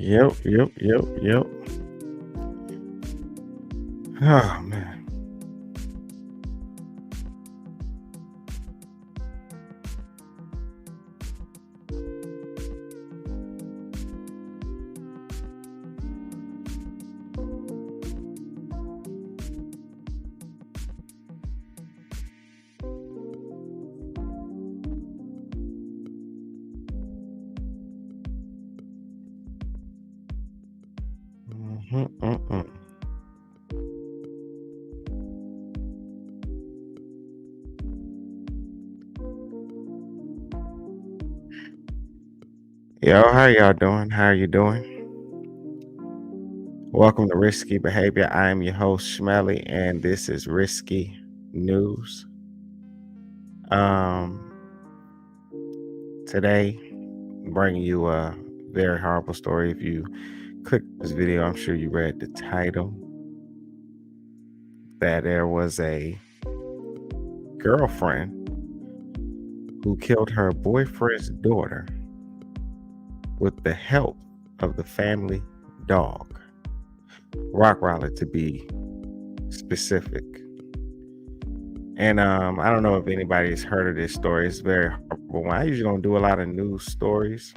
Yep. Oh man. Mm. Yo, how y'all doing? How are you doing? Welcome to Risky Behavior. I am your host, Schmelly, and this is Risky News. Um, Today, I'm bringing you a very horrible story. If you click this video, I'm sure you read the title. That there was a girlfriend who killed her boyfriend's daughter with the help of the family dog, Rottweiler to be specific. And I don't know if anybody's heard of this story. It's very horrible. I usually don't do a lot of news stories,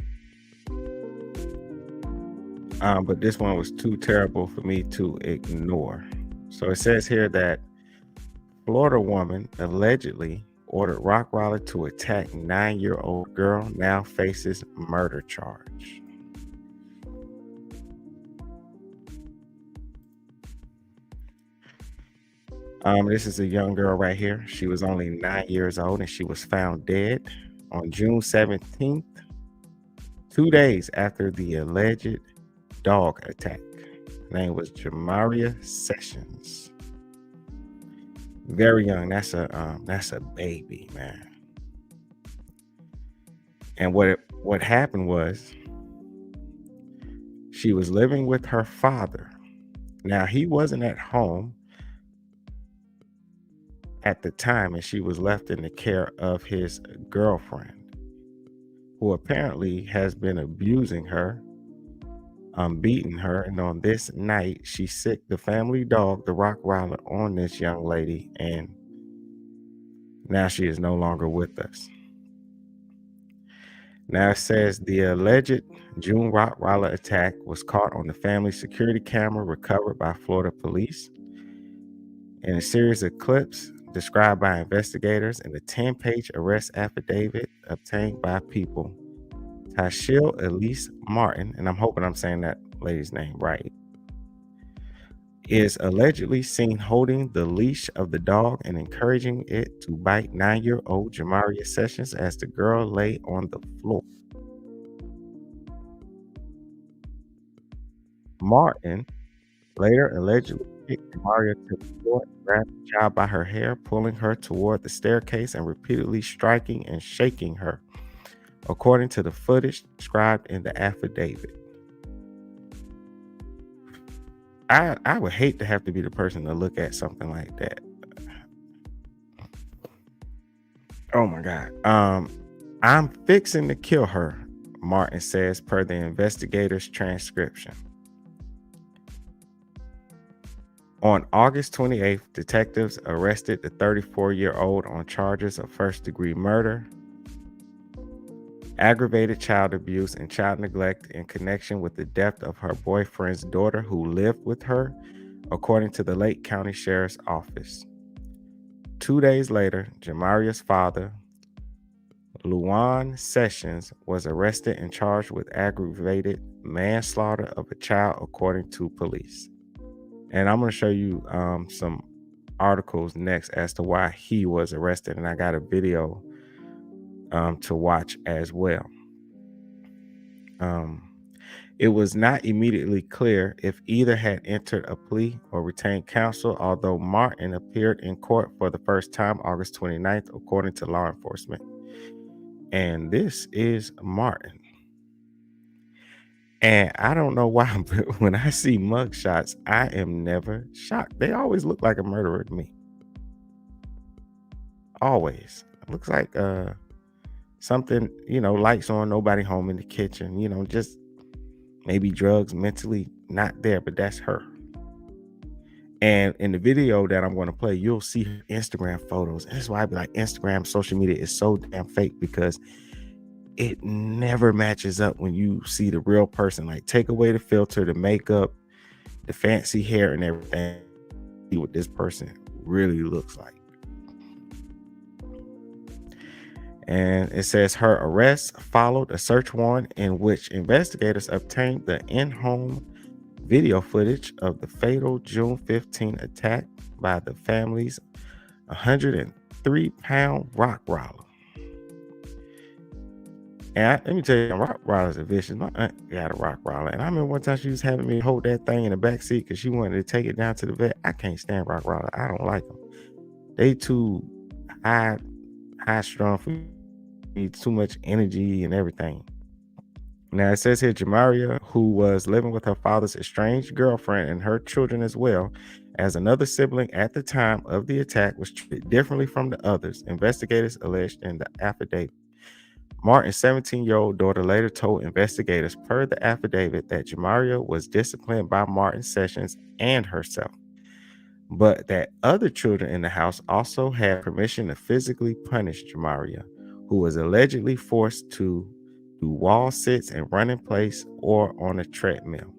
but this one was too terrible for me to ignore. So it says here that Florida woman allegedly ordered Rottweiler to attack 9-year-old girl, now faces murder charge. This is a young girl right here. She was only 9 years old and she was found dead on June 17th, 2 days after the alleged dog attack. Her name was Jamaria Sessions. Very young. That's a baby, man. And what happened was she was living with her father. Now he wasn't at home at the time, and she was left in the care of his girlfriend, who apparently has been abusing her, beating her. And on this night, she sicked the family dog, the Rottweiler, on this young lady, and now she is no longer with us. Now it says the alleged June Rottweiler attack was caught on the family security camera recovered by Florida police. In a series of clips described by investigators in the 10-page arrest affidavit obtained by People, Tyshael Elise Martin, and I'm hoping I'm saying that lady's name right, is allegedly seen holding the leash of the dog and encouraging it to bite 9-year-old Jamaria Sessions as the girl lay on the floor. Martin later allegedly kicked Jamaria to the floor and grabbed the child by her hair, pulling her toward the staircase and repeatedly striking and shaking her, according to the footage described in the affidavit. I would hate to have to be the person to look at something like that. Oh my God. I'm fixing to kill her, Martin says per the investigator's transcription. On August 28th, detectives arrested the 34-year-old on charges of first-degree murder, aggravated child abuse, and child neglect in connection with the death of her boyfriend's daughter who lived with her, according to the Lake County Sheriff's Office. 2 days later, Jamaria's father, Luan Sessions, was arrested and charged with aggravated manslaughter of a child, according to police. And I'm going to show you some articles next as to why he was arrested. And I got a video to watch as well. It was not immediately clear if either had entered a plea or retained counsel, although Martin appeared in court for the first time August 29th, according to law enforcement. And this is Martin. And I don't know why, but when I see mugshots, I am never shocked. They always look like a murderer to me. Always. It looks like something, lights on, nobody home in the kitchen, just maybe drugs, mentally not there, but that's her. And in the video that I'm going to play, you'll see her Instagram photos. And that's why I be like, Instagram, social media is so damn fake, because it never matches up when you see the real person. Like, take away the filter, the makeup, the fancy hair and everything, see what this person really looks like. And it says her arrest followed a search warrant in which investigators obtained the in-home video footage of the fatal June 15 attack by the family's 103-pound Rottweiler. And let me tell you, Rottweilers are vicious. My aunt got a Rottweiler, and I remember one time she was having me hold that thing in the back seat because she wanted to take it down to the vet. I can't stand Rottweiler. I don't like them. They too high strung for me. Too much energy and everything. Now it says here, Jamaria, who was living with her father's estranged girlfriend and her children as well as another sibling at the time of the attack, was treated differently from the others, investigators alleged in the affidavit. Martin's 17-year-old daughter later told investigators per the affidavit that Jamaria was disciplined by Martin Sessions and herself, but that other children in the house also had permission to physically punish Jamaria, who was allegedly forced to do wall sits and run in place or on a treadmill.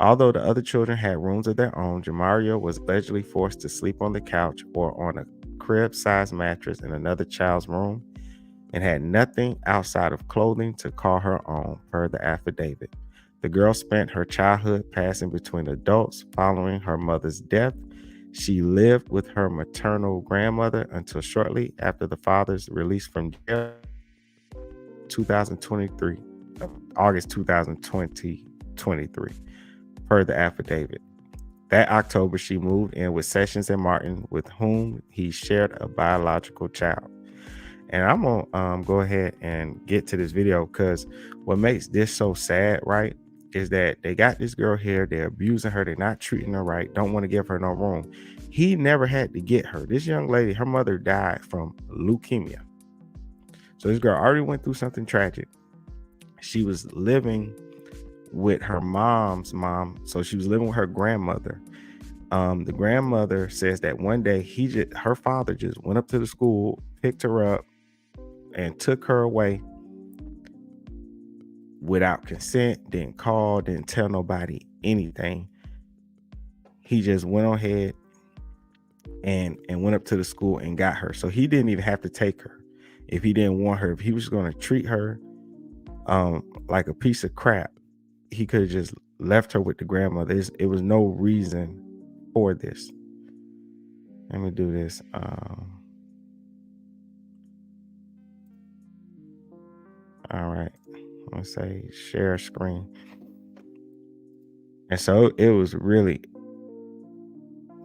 Although the other children had rooms of their own, Jamaria was allegedly forced to sleep on the couch or on a crib-sized mattress in another child's room and had nothing outside of clothing to call her own, per the affidavit. The girl spent her childhood passing between adults following her mother's death. She lived with her maternal grandmother until shortly after the father's release from jail, 2023, August 2023, per the affidavit. That October, she moved in with Sessions and Martin, with whom he shared a biological child. And I'm gonna go ahead and get to this video, because what makes this so sad, right, is that they got this girl here, they're abusing her, they're not treating her right, don't want to give her no room. He never had to get her. This young lady, her mother died from leukemia. So this girl already went through something tragic. She was living with her mom's mom, so she was living with her grandmother. The grandmother says that one day her father just went up to the school, picked her up, and took her away without consent, didn't call, didn't tell nobody anything. He just went ahead and went up to the school and got her. So he didn't even have to take her if he didn't want her. If he was going to treat her like a piece of crap, he could have just left her with the grandmother. It was no reason for this. Let me do this. All right, let's say share screen. And so it was really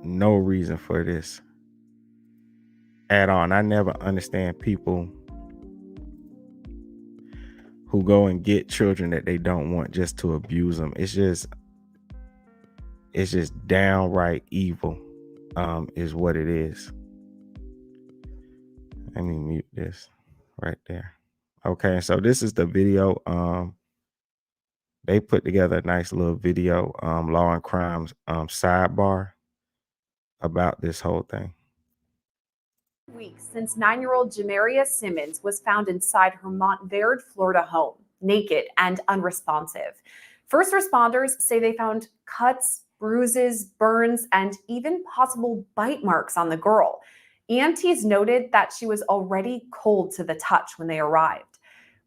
no reason for this at all. And I never understand people who go and get children that they don't want just to abuse them. It's just downright evil, is what it is. Let me mute this right there. Okay, so this is the video. They put together a nice little video, law and crimes sidebar about this whole thing. Weeks since 9-year-old Jamaria Simmons was found inside her Montverde, Florida home, naked and unresponsive. First responders say they found cuts, bruises, burns, and even possible bite marks on the girl. EMTs noted that she was already cold to the touch when they arrived.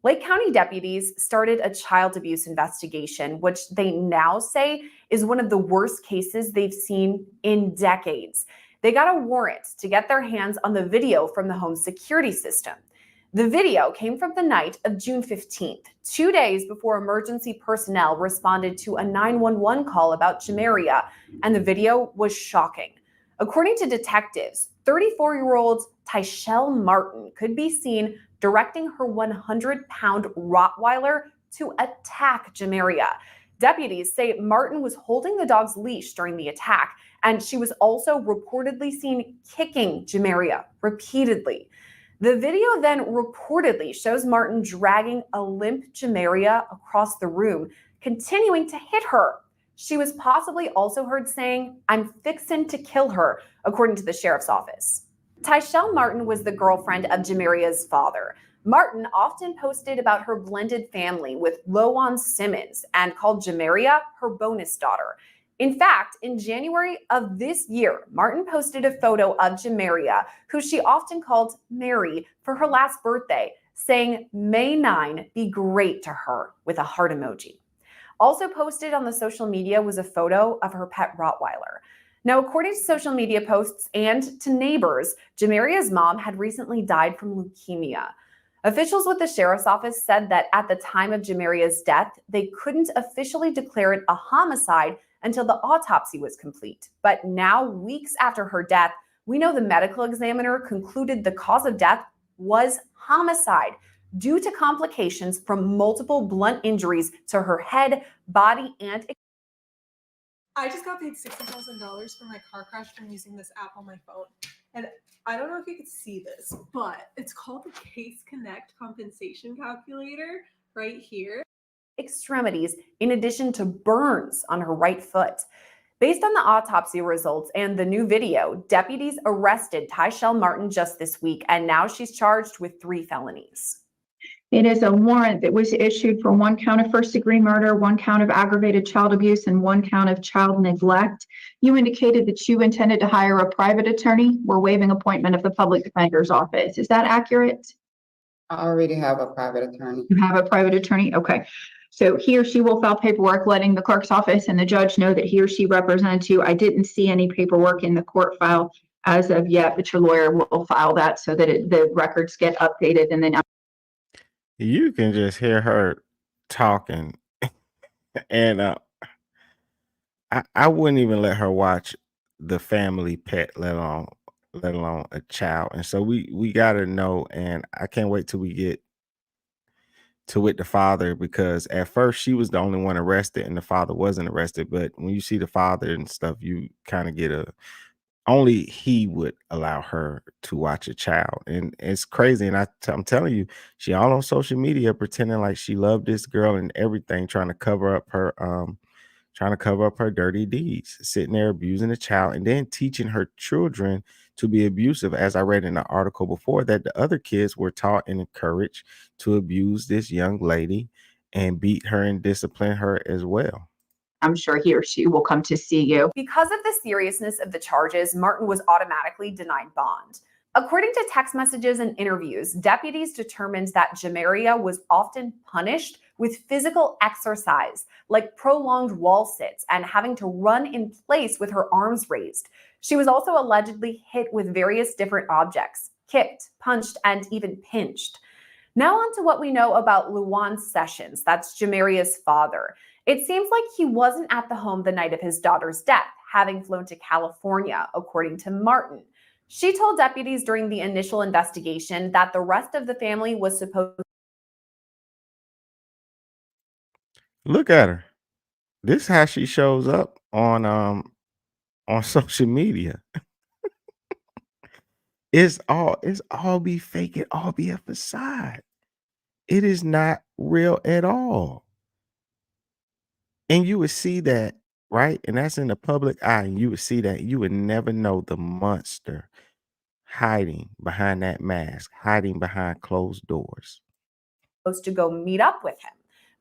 Lake County deputies started a child abuse investigation, which they now say is one of the worst cases they've seen in decades. They got a warrant to get their hands on the video from the home security system. The video came from the night of June 15th, 2 days before emergency personnel responded to a 911 call about Jamaria, and the video was shocking. According to detectives, 34-year-old Tyshael Martin could be seen directing her 100-pound Rottweiler to attack Jamaria. Deputies say Martin was holding the dog's leash during the attack, and she was also reportedly seen kicking Jamaria repeatedly. The video then reportedly shows Martin dragging a limp Jamaria across the room, continuing to hit her. She was possibly also heard saying, "I'm fixin' to kill her," according to the sheriff's office. Tyshael Martin was the girlfriend of Jamaria's father. Martin often posted about her blended family with Lowan Simmons and called Jamaria her bonus daughter. In fact, in January of this year, Martin posted a photo of Jamaria, who she often called Mary, for her last birthday, saying, "May 9 be great to her," with a heart emoji. Also posted on the social media was a photo of her pet Rottweiler. Now, according to social media posts and to neighbors, Jamaria's mom had recently died from leukemia. Officials with the sheriff's office said that at the time of Jamaria's death, they couldn't officially declare it a homicide until the autopsy was complete. But now, weeks after her death, we know the medical examiner concluded the cause of death was homicide due to complications from multiple blunt injuries to her head, body, and I just got paid $60,000 for my car crash from using this app on my phone. And I don't know if you could see this, but it's called the Case Connect Compensation Calculator right here. extremities, in addition to burns on her right foot. Based on the autopsy results and the new video, deputies arrested Tyshael Martin just this week, and now she's charged with 3 felonies. It is a warrant that was issued for 1 count of first-degree murder, 1 count of aggravated child abuse, and 1 count of child neglect. You indicated that you intended to hire a private attorney. We're waiving appointment of the public defender's office. Is that accurate? I already have a private attorney. You have a private attorney? Okay. So he or she will file paperwork letting the clerk's office and the judge know that he or she represents you. I didn't see any paperwork in the court file as of yet, but your lawyer will file that so that the records get updated. And then You can just hear her talking, and I wouldn't even let her watch the family pet, let alone a child. And so we gotta know, and I can't wait till we get to with the father, because at first she was the only one arrested and the father wasn't arrested. But when you see the father and stuff, you kind of get a only he would allow her to watch a child. And it's crazy. And I'm telling you, she all on social media pretending like she loved this girl and everything, trying to cover up her dirty deeds, sitting there abusing a child and then teaching her children to be abusive. As I read in the article before, that the other kids were taught and encouraged to abuse this young lady and beat her and discipline her as well. I'm sure he or she will come to see you. Because of the seriousness of the charges, Martin was automatically denied bond. According to text messages and interviews, deputies determined that Jamaria was often punished with physical exercise, like prolonged wall sits and having to run in place with her arms raised. She was also allegedly hit with various different objects, kicked, punched, and even pinched. Now on to what we know about Rottweiler Sessions, that's Jamaria's father. It seems like he wasn't at the home the night of his daughter's death, having flown to California, according to Martin. She told deputies during the initial investigation that the rest of the family was supposed. Look at her. This is how she shows up on social media. It's all be fake, it all be a facade. It is not real at all. And you would see that, right? And that's in the public eye. And you would see that. You would never know the monster hiding behind that mask, hiding behind closed doors. To go meet up with him.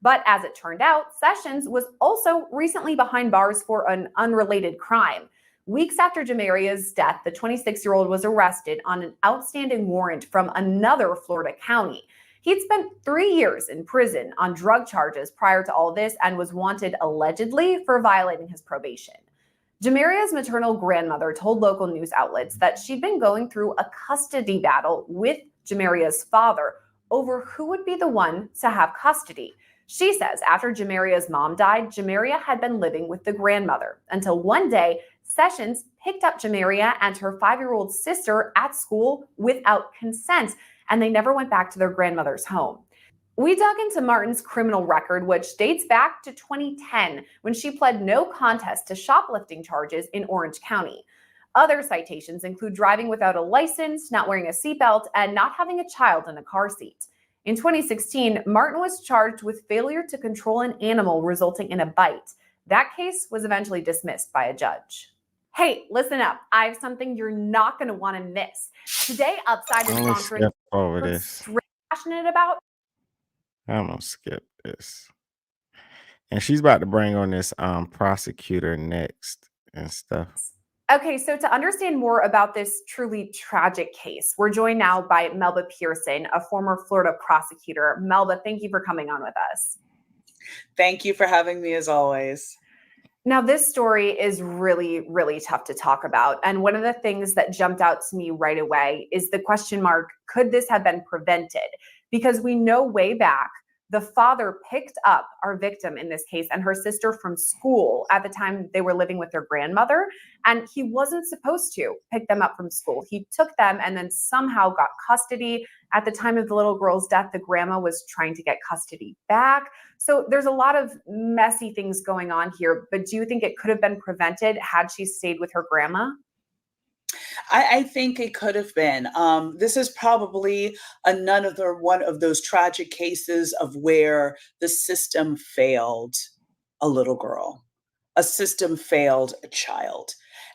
But as it turned out, Sessions was also recently behind bars for an unrelated crime. Weeks after Jamaria's death, the 26-year-old was arrested on an outstanding warrant from another Florida county. He'd spent 3 years in prison on drug charges prior to all this and was wanted allegedly for violating his probation. Jamaria's maternal grandmother told local news outlets that she'd been going through a custody battle with Jamaria's father over who would be the one to have custody. She says after Jamaria's mom died, Jamaria had been living with the grandmother until one day Sessions picked up Jamaria and her 5-year-old sister at school without consent, and they never went back to their grandmother's home. We dug into Martin's criminal record, which dates back to 2010, when she pled no contest to shoplifting charges in Orange County. Other citations include driving without a license, not wearing a seatbelt, and not having a child in a car seat. In 2016, Martin was charged with failure to control an animal resulting in a bite. That case was eventually dismissed by a judge. Hey, listen up. I have something you're not going to want to miss. Today, Upside is I'm gonna sponsoring skip over we're this. straight passionate about. I'm gonna skip this. And she's about to bring on this prosecutor next and stuff. Okay, so to understand more about this truly tragic case, we're joined now by Melba Pearson, a former Florida prosecutor. Melba, thank you for coming on with us. Thank you for having me as always. Now, this story is really, really tough to talk about. And one of the things that jumped out to me right away is the question mark, could this have been prevented? Because we know way back, the father picked up our victim in this case and her sister from school at the time they were living with their grandmother. And he wasn't supposed to pick them up from school. He took them and then somehow got custody. At the time of the little girl's death, the grandma was trying to get custody back. So there's a lot of messy things going on here. But do you think it could have been prevented had she stayed with her grandma? I think it could have been. This is probably another one of those tragic cases of where the system failed a little girl, a system failed a child.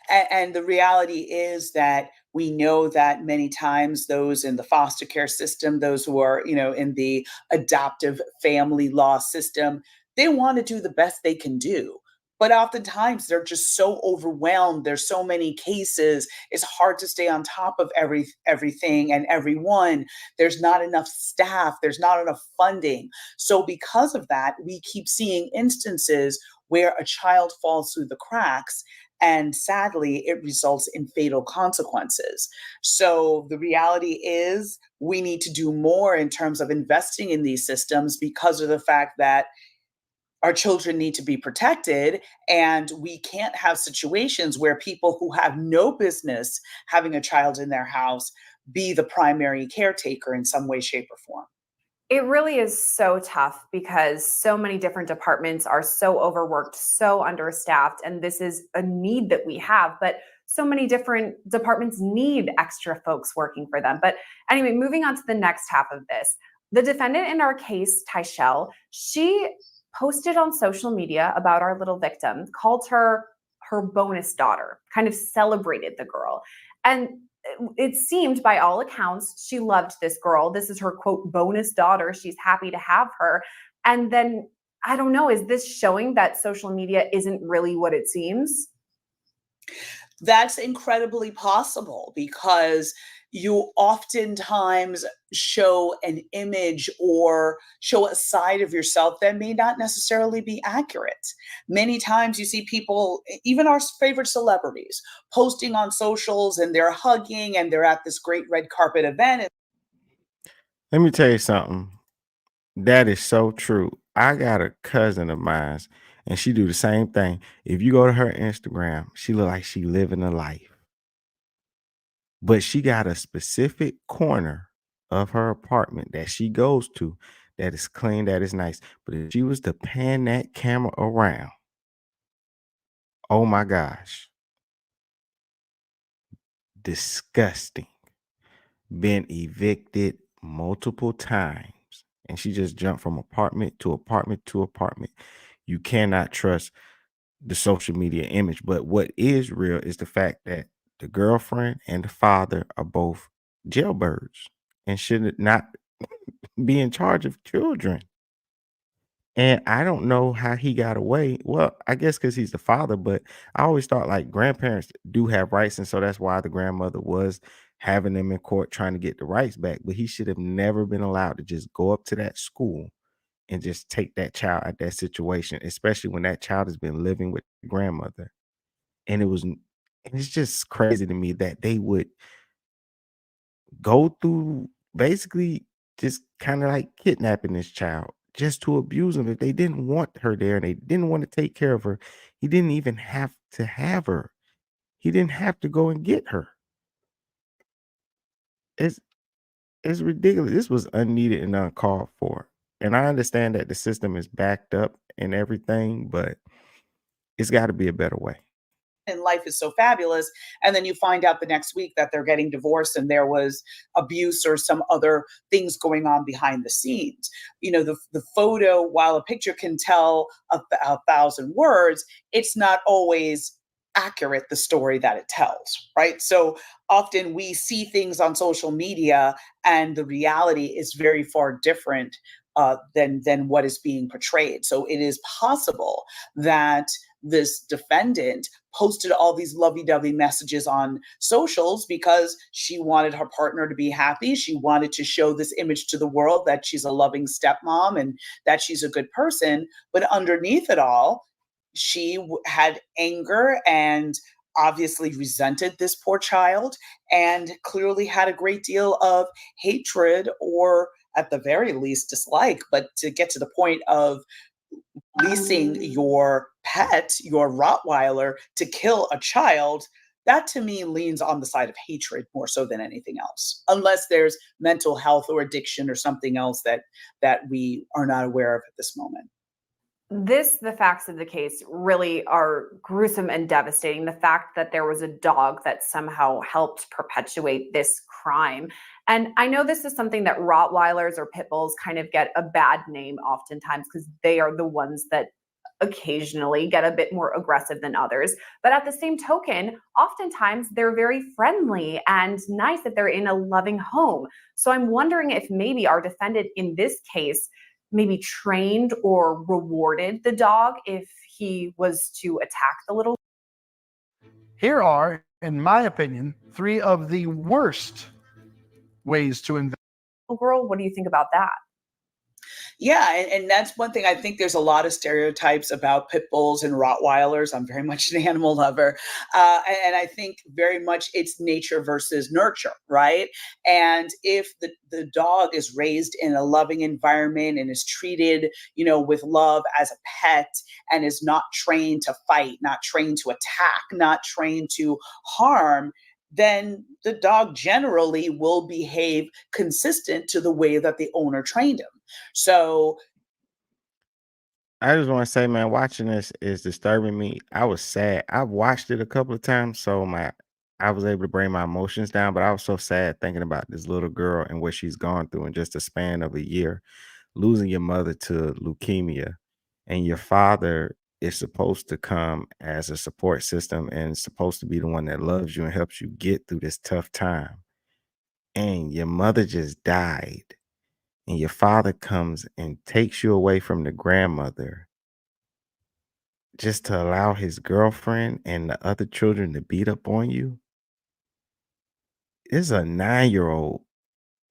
And the reality is that we know that many times those in the foster care system, those who are, in the adoptive family law system, they want to do the best they can do. But oftentimes they're just so overwhelmed. There's so many cases. It's hard to stay on top of everything and everyone. There's not enough staff. There's not enough funding. So because of that, we keep seeing instances where a child falls through the cracks. And sadly, it results in fatal consequences. So the reality is we need to do more in terms of investing in these systems because of the fact that our children need to be protected, and we can't have situations where people who have no business having a child in their house be the primary caretaker in some way, shape, or form. It really is so tough because so many different departments are so overworked, so understaffed, and this is a need that we have. But so many different departments need extra folks working for them. But anyway, moving on to the next half of this. The defendant in our case, Tyshael, she posted on social media about our little victim, called her bonus daughter, kind of celebrated the girl. And it seemed by all accounts, she loved this girl. This is her quote, bonus daughter. She's happy to have her. And then, I don't know, is this showing that social media isn't really what it seems? That's incredibly possible because you oftentimes show an image or show a side of yourself that may not necessarily be accurate. Many times you see people, even our favorite celebrities, posting on socials and they're hugging and they're at this great red carpet event. Let me tell you something. That is so true. I got a cousin of mine, and she do the same thing. If you go to her Instagram, she look like she living a life. But she got a specific corner of her apartment that she goes to that is clean, that is nice. But if she was to pan that camera around, oh my gosh, disgusting. Been evicted multiple times. And she just jumped from apartment to apartment to apartment. You cannot trust the social media image. But what is real is the fact that the girlfriend and the father are both jailbirds and should not be in charge of children. And I don't know how he got away. Well, I guess because he's the father, but I always thought like grandparents do have rights. And so that's why the grandmother was having them in court trying to get the rights back. But he should have never been allowed to just go up to that school and just take that child out that situation, especially when that child has been living with the grandmother. And it's just crazy to me that they would go through basically just kind of like kidnapping this child just to abuse him. If they didn't want her there and they didn't want to take care of her, he didn't even have to have her. He didn't have to go and get her. It's it's ridiculous. This was unneeded and uncalled for. And I understand that the system is backed up and everything, but it's got to be a better way. and life is so fabulous. And then you find out the next week that they're getting divorced and there was abuse or some other things going on behind the scenes. The photo, while a picture can tell a thousand words, it's not always accurate, the story that it tells, right? So often we see things on social media and the reality is very far different than what is being portrayed. So it is possible that this defendant posted all these lovey-dovey messages on socials because she wanted her partner to be happy. She wanted to show this image to the world that she's a loving stepmom and that she's a good person. But underneath it all, she had anger and obviously resented this poor child and clearly had a great deal of hatred or at the very least dislike. But to get to the point of leasing your pet, your Rottweiler, to kill a child, that to me leans on the side of hatred more so than anything else, unless there's mental health or addiction or something else that we are not aware of at this moment. The facts of the case really are gruesome and devastating. The fact that there was a dog that somehow helped perpetuate this crime. And I know this is something that Rottweilers or pit bulls kind of get a bad name oftentimes because they are the ones that occasionally get a bit more aggressive than others. But at the same token, oftentimes they're very friendly and nice if they're in a loving home. So I'm wondering if maybe our defendant in this case maybe trained or rewarded the dog if he was to attack the little Here are, in my opinion, 3 of the worst ways to invest. girl. What do you think about that? Yeah, and that's one thing. I think there's a lot of stereotypes about pit bulls and Rottweilers. I'm very much an animal lover. And I think very much it's nature versus nurture, right? And if the dog is raised in a loving environment and is treated, with love as a pet and is not trained to fight, not trained to attack, not trained to harm, then the dog generally will behave consistent to the way that the owner trained him. So I just want to say, man, watching this is disturbing me. I was sad. I've watched it a couple of times, so I was able to bring my emotions down, but I was so sad thinking about this little girl and what she's gone through in just a span of a year, losing your mother to leukemia, and your father is supposed to come as a support system and supposed to be the one that loves you and helps you get through this tough time. And your mother just died. And your father comes and takes you away from the grandmother just to allow his girlfriend and the other children to beat up on you. It's a 9-year-old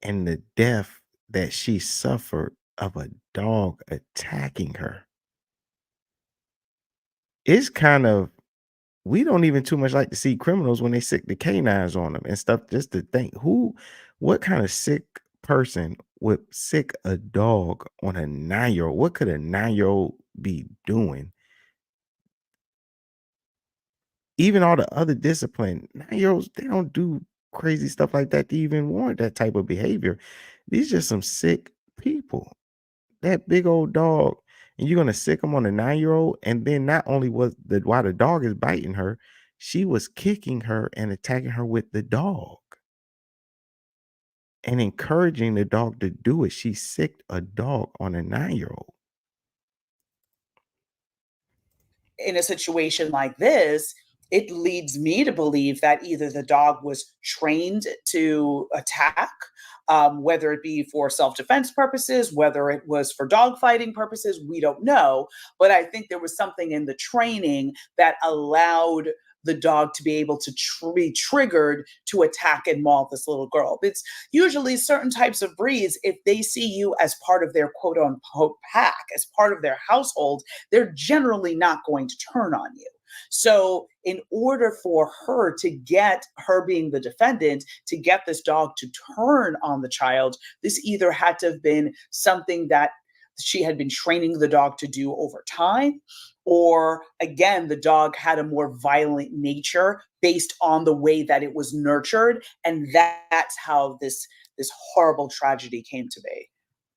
and the death that she suffered of a dog attacking her. It's kind of, we don't even too much like to see criminals when they sick the canines on them and stuff, just to think what kind of sick person would sick a dog on a 9-year-old? What could a 9-year-old be doing? Even all the other discipline, 9-year-olds, they don't do crazy stuff like that to even warrant that type of behavior. These are some sick people. That big old dog, and you're gonna sick him on a 9-year-old, and then not only while the dog is biting her, she was kicking her and attacking her with the dog and encouraging the dog to do it. She sicked a dog on a 9-year-old. in a situation like this, it leads me to believe that either the dog was trained to attack, whether it be for self-defense purposes, whether it was for dogfighting purposes, we don't know. But I think there was something in the training that allowed the dog to be able to be triggered to attack and maul this little girl. It's usually certain types of breeds, if they see you as part of their quote unquote pack, as part of their household, they're generally not going to turn on you. So in order for her to get, her being the defendant, to get this dog to turn on the child, this either had to have been something that she had been training the dog to do over time, or again, the dog had a more violent nature based on the way that it was nurtured. And that's how this horrible tragedy came to be.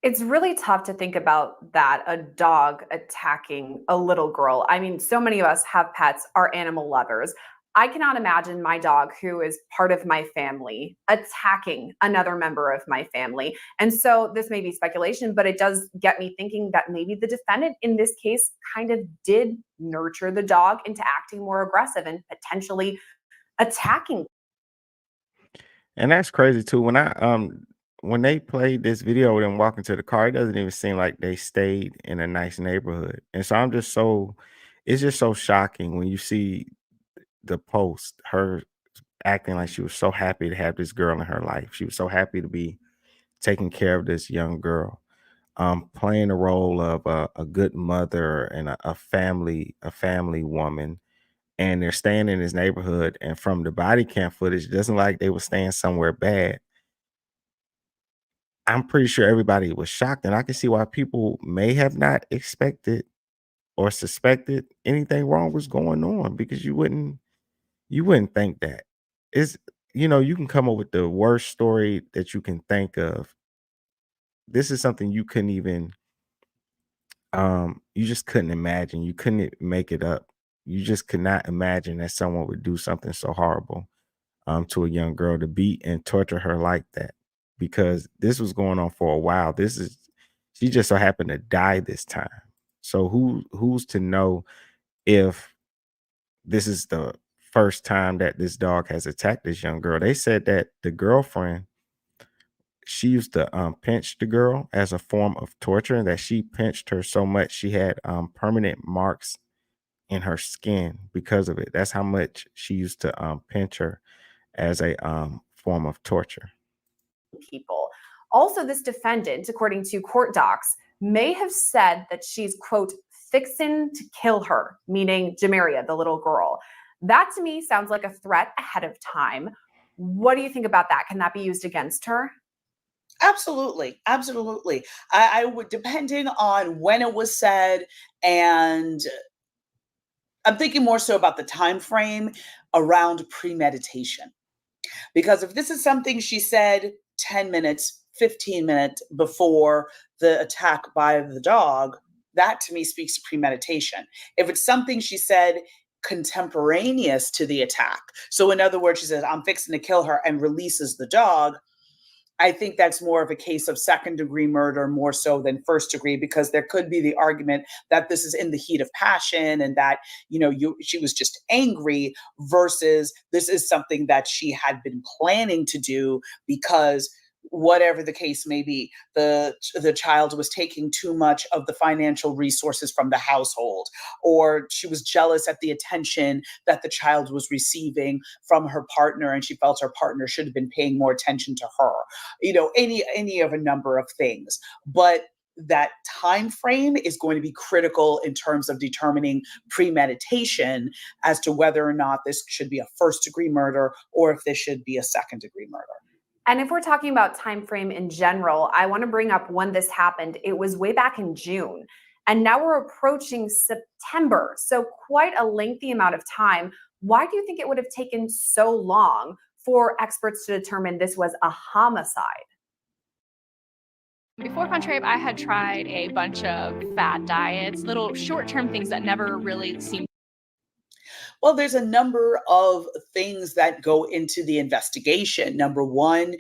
It's really tough to think about that, a dog attacking a little girl. I mean, so many of us have pets, are animal lovers. I cannot imagine my dog, who is part of my family, attacking another member of my family. And so this may be speculation, but it does get me thinking that maybe the defendant in this case kind of did nurture the dog into acting more aggressive and potentially attacking. And that's crazy too. When they played this video with them walking to the car, it doesn't even seem like they stayed in a nice neighborhood. And so it's just so shocking when you see the post, her acting like she was so happy to have this girl in her life. She was so happy to be taking care of this young girl, playing the role of a good mother and a family woman. And they're staying in this neighborhood. And from the body cam footage, it doesn't like they were staying somewhere bad. I'm pretty sure everybody was shocked, and I can see why people may have not expected or suspected anything wrong was going on, because you wouldn't think that. It's you can come up with the worst story that you can think of. This is something you couldn't even you just couldn't imagine. You couldn't make it up. You just could not imagine that someone would do something so horrible to a young girl, to beat and torture her like that, because this was going on for a while. She just so happened to die this time. So who's to know if this is the first time that this dog has attacked this young girl? They said that the girlfriend, she used to pinch the girl as a form of torture, and that she pinched her so much she had permanent marks in her skin because of it. That's how much she used to pinch her as a form of torture. People. Also, this defendant, according to court docs, may have said that she's, quote, fixin' to kill her, meaning Jamaria, the little girl. That to me sounds like a threat ahead of time. What do you think about that? Can that be used against her? Absolutely, absolutely. I would, depending on when it was said, and I'm thinking more so about the time frame around premeditation. Because if this is something she said 10 minutes, 15 minutes before the attack by the dog, that to me speaks to premeditation. If it's something she said contemporaneous to the attack, so in other words, she says, I'm fixing to kill her, and releases the dog, I think that's more of a case of second degree murder more so than first degree, because there could be the argument that this is in the heat of passion, and that, she was just angry, versus this is something that she had been planning to do, because whatever the case may be, the child was taking too much of the financial resources from the household, or she was jealous at the attention that the child was receiving from her partner, and she felt her partner should have been paying more attention to her. Any of a number of things. But that time frame is going to be critical in terms of determining premeditation as to whether or not this should be a first degree murder, or if this should be a second degree murder. And if we're talking about time frame in general, I want to bring up when this happened. It was way back in June, and now we're approaching September. So quite a lengthy amount of time. Why do you think it would have taken so long for experts to determine this was a homicide? Before Fun Trip, I had tried a bunch of fad diets, little short-term things that never really seemed. Well, there's a number of things that go into the investigation. Number one,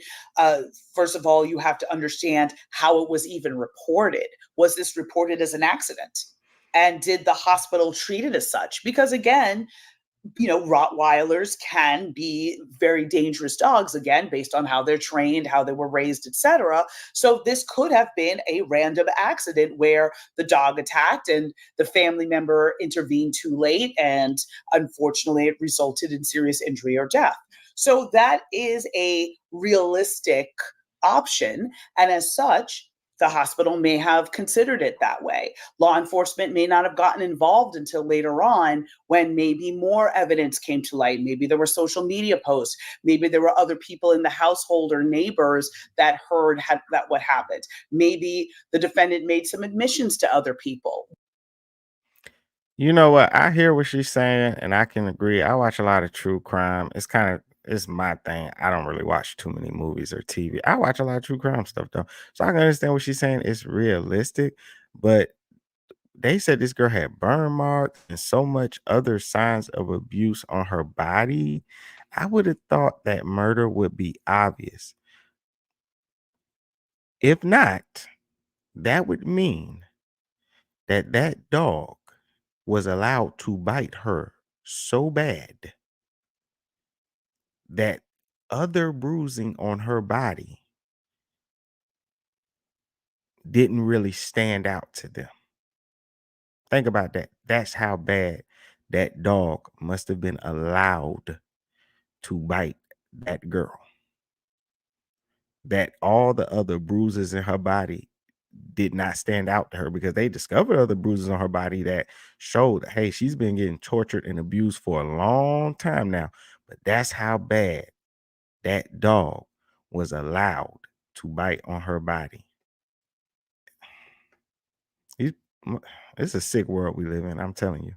first of all, you have to understand how it was even reported. Was this reported as an accident? And did the hospital treat it as such? Because again, Rottweilers can be very dangerous dogs, again, based on how they're trained, how they were raised, etc. So this could have been a random accident where the dog attacked and the family member intervened too late, and unfortunately it resulted in serious injury or death. So that is a realistic option, and as such, the hospital may have considered it that way. Law enforcement may not have gotten involved until later on, when maybe more evidence came to light. Maybe there were social media posts. Maybe there were other people in the household or neighbors that heard that what happened. Maybe the defendant made some admissions to other people. You know what? I hear what she's saying, and I can agree. I watch a lot of true crime. It's kind of it's my thing. I don't really watch too many movies or TV. I watch a lot of true crime stuff though, so I can understand what she's saying. It's realistic, but they said this girl had burn marks and so much other signs of abuse on her body. I would have thought that murder would be obvious. If not, that would mean that that dog was allowed to bite her so bad that other bruising on her body didn't really stand out to them. Think about that. That's how bad that dog must have been allowed to bite that girl. That all the other bruises in her body did not stand out to her, because they discovered other bruises on her body that showed, hey, she's been getting tortured and abused for a long time now. But that's how bad that dog was allowed to bite on her body. He's- It's a sick world we live in, I'm telling you.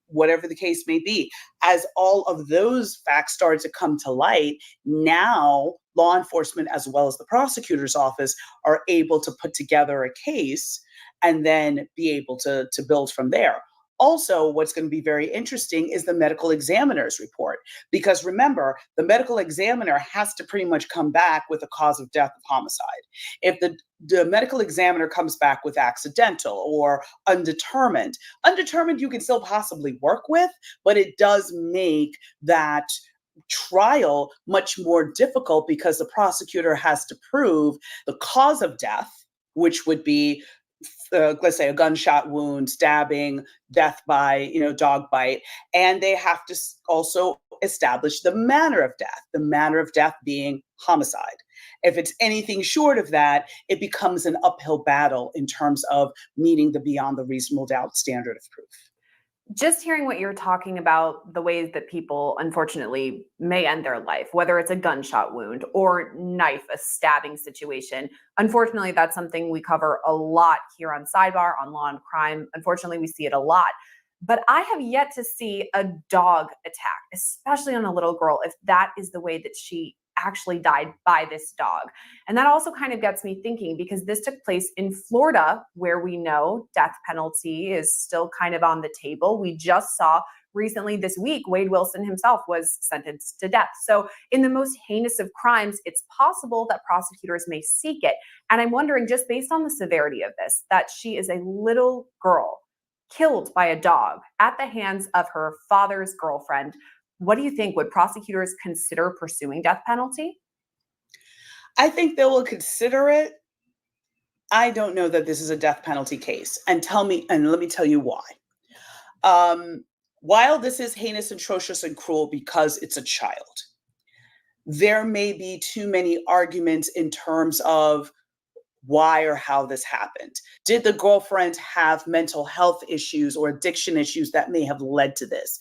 Whatever the case may be. As all of those facts started to come to light, now law enforcement, as well as the prosecutor's office, are able to put together a case and then be able to build from there. Also, what's going to be very interesting is the medical examiner's report, because remember, the medical examiner has to pretty much come back with a cause of death of homicide. If the medical examiner comes back with accidental or undetermined you can still possibly work with, but it does make that trial much more difficult, because the prosecutor has to prove the cause of death, which would be let's say a gunshot wound, stabbing, death by dog bite, and they have to also establish the manner of death being homicide. If it's anything short of that, it becomes an uphill battle in terms of meeting the beyond the reasonable doubt standard of proof. Just hearing what you're talking about, the ways that people unfortunately may end their life, whether it's a gunshot wound or a stabbing situation. Unfortunately, that's something we cover a lot here on Sidebar, on Law and Crime. Unfortunately, we see it a lot. But I have yet to see a dog attack, especially on a little girl, if that is the way that she actually died by this dog. And that also kind of gets me thinking, because this took place in Florida, where we know death penalty is still kind of on the table. We just saw recently this week, Wade Wilson himself was sentenced to death. So in the most heinous of crimes, it's possible that prosecutors may seek it. And I'm wondering, just based on the severity of this, that she is a little girl killed by a dog at the hands of her father's girlfriend. What do you think? Would prosecutors consider pursuing death penalty? I think they will consider it. I don't know that this is a death penalty case. And let me tell you why. While this is heinous, atrocious, and cruel because it's a child, there may be too many arguments in terms of why or how this happened. Did the girlfriend have mental health issues or addiction issues that may have led to this?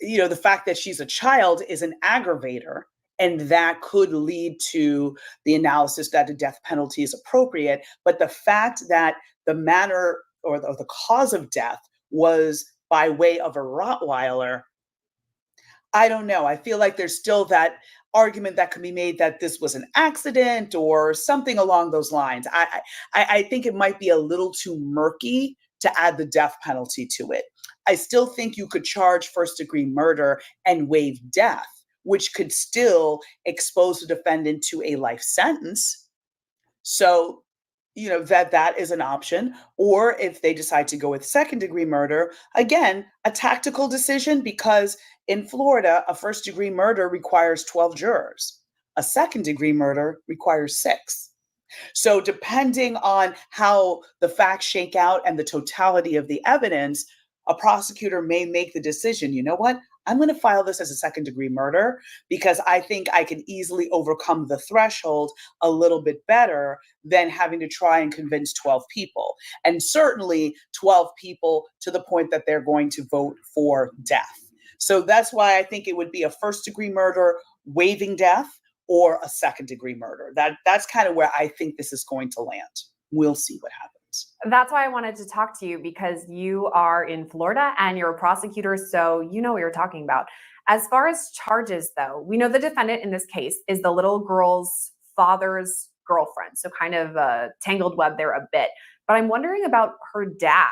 The fact that she's a child is an aggravator, and that could lead to the analysis that a death penalty is appropriate. But the fact that the manner or the cause of death was by way of a Rottweiler, I don't know. I feel like there's still that argument that can be made that this was an accident or something along those lines. I think it might be a little too murky to add the death penalty to it. I still think you could charge first-degree murder and waive death, which could still expose the defendant to a life sentence. So, that is an option. Or if they decide to go with second-degree murder, again, a tactical decision, because in Florida, a first-degree murder requires 12 jurors. A second-degree murder requires 6. So depending on how the facts shake out and the totality of the evidence, a prosecutor may make the decision, you know what? I'm going to file this as a second-degree murder because I think I can easily overcome the threshold a little bit better than having to try and convince 12 people. And certainly 12 people to the point that they're going to vote for death. So that's why I think it would be a first-degree murder waiving death or a second-degree murder. That's kind of where I think this is going to land. We'll see what happens. That's why I wanted to talk to you, because you are in Florida and you're a prosecutor, so you know what you're talking about. As far as charges, though, we know the defendant in this case is the little girl's father's girlfriend. So kind of a tangled web there a bit. But I'm wondering about her dad.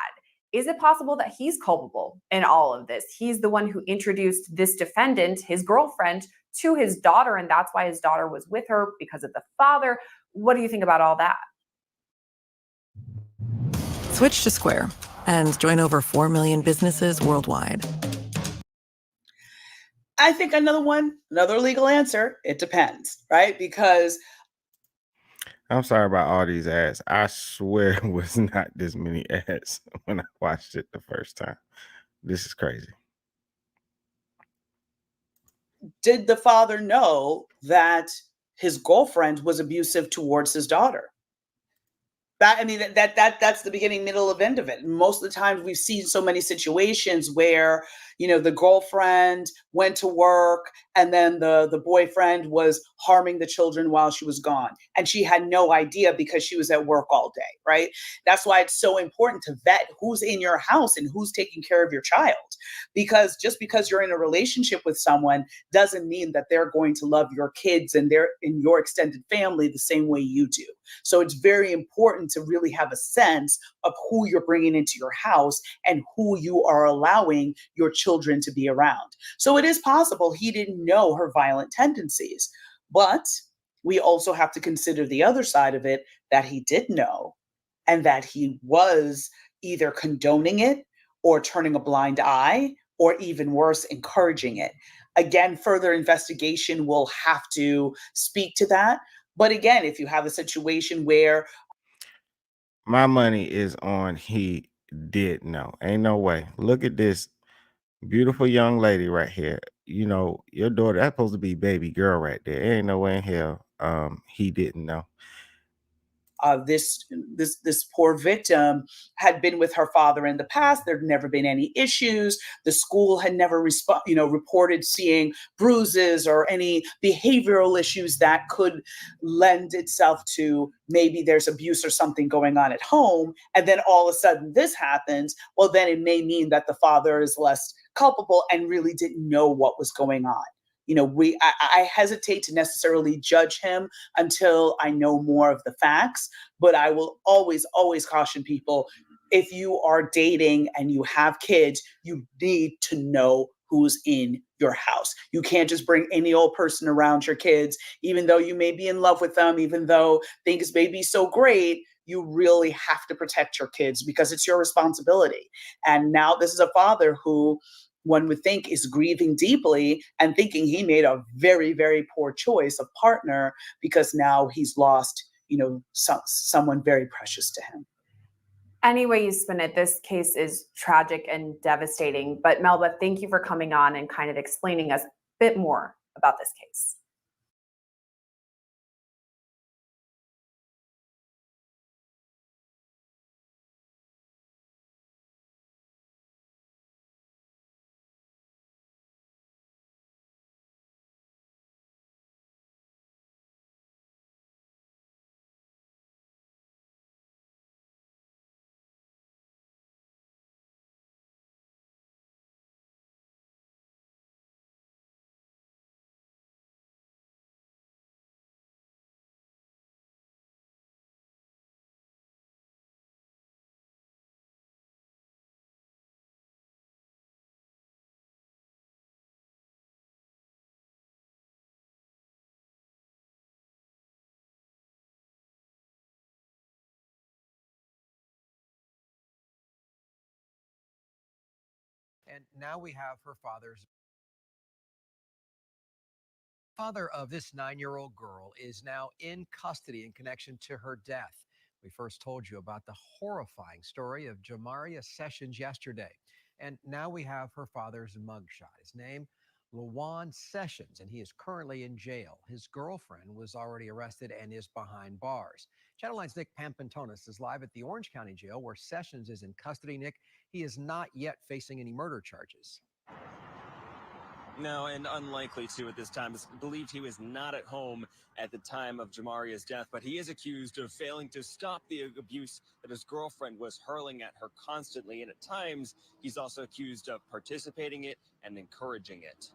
Is it possible that he's culpable in all of this? He's the one who introduced this defendant, his girlfriend, to his daughter, and that's why his daughter was with her, because of the father. What do you think about all that? Switch to Square and join over 4 million businesses worldwide. I think another legal answer, it depends, right? Because I'm sorry about all these ads. I swear it was not this many ads when I watched it the first time. This is crazy. did the father know that his girlfriend was abusive towards his daughter? That's the beginning, middle, of end of it. And most of the times we've seen so many situations where, the girlfriend went to work and then the boyfriend was harming the children while she was gone. And she had no idea because she was at work all day, right? That's why it's so important to vet who's in your house and who's taking care of your child. Because just because you're in a relationship with someone doesn't mean that they're going to love your kids and they're in your extended family the same way you do. So it's very important to really have a sense of who you're bringing into your house and who you are allowing your children to be around. So it is possible he didn't know her violent tendencies, but we also have to consider the other side of it, that he did know and that he was either condoning it or turning a blind eye, or even worse, encouraging it. Again, further investigation will have to speak to that. But again, if you have a situation where My money is on he did know. Ain't no way. Look at this beautiful young lady right here. Your daughter, that's supposed to be baby girl right there. Ain't no way in hell he didn't know. this poor victim had been with her father in the past. There'd never been any issues. The school had never reported seeing bruises or any behavioral issues that could lend itself to maybe there's abuse or something going on at home. And then all of a sudden this happens. Well, then it may mean that the father is less culpable and really didn't know what was going on. I hesitate to necessarily judge him until I know more of the facts, but I will always caution people, if you are dating and you have kids, you need to know who's in your house. You can't just bring any old person around your kids, even though you may be in love with them, even though things may be so great. You really have to protect your kids because it's your responsibility. And now this is a father who one would think is grieving deeply and thinking he made a very, very poor choice of partner because now he's lost, someone very precious to him. Any way you spin it, this case is tragic and devastating. But Melba, thank you for coming on and kind of explaining us a bit more about this case. And now we have her father of this 9-year-old girl is now in custody in connection to her death. We first told you about the horrifying story of Jamaria Sessions yesterday. And now we have her father's mugshot. His name, Lawan Sessions, and he is currently in jail. His girlfriend was already arrested and is behind bars. Channel 9's Nick Pampantonis is live at the Orange County Jail where Sessions is in custody. Nick, he is not yet facing any murder charges. No, and unlikely to at this time. It's believed he was not at home at the time of Jamaria's death, but he is accused of failing to stop the abuse that his girlfriend was hurling at her constantly. And at times, he's also accused of participating in it and encouraging it.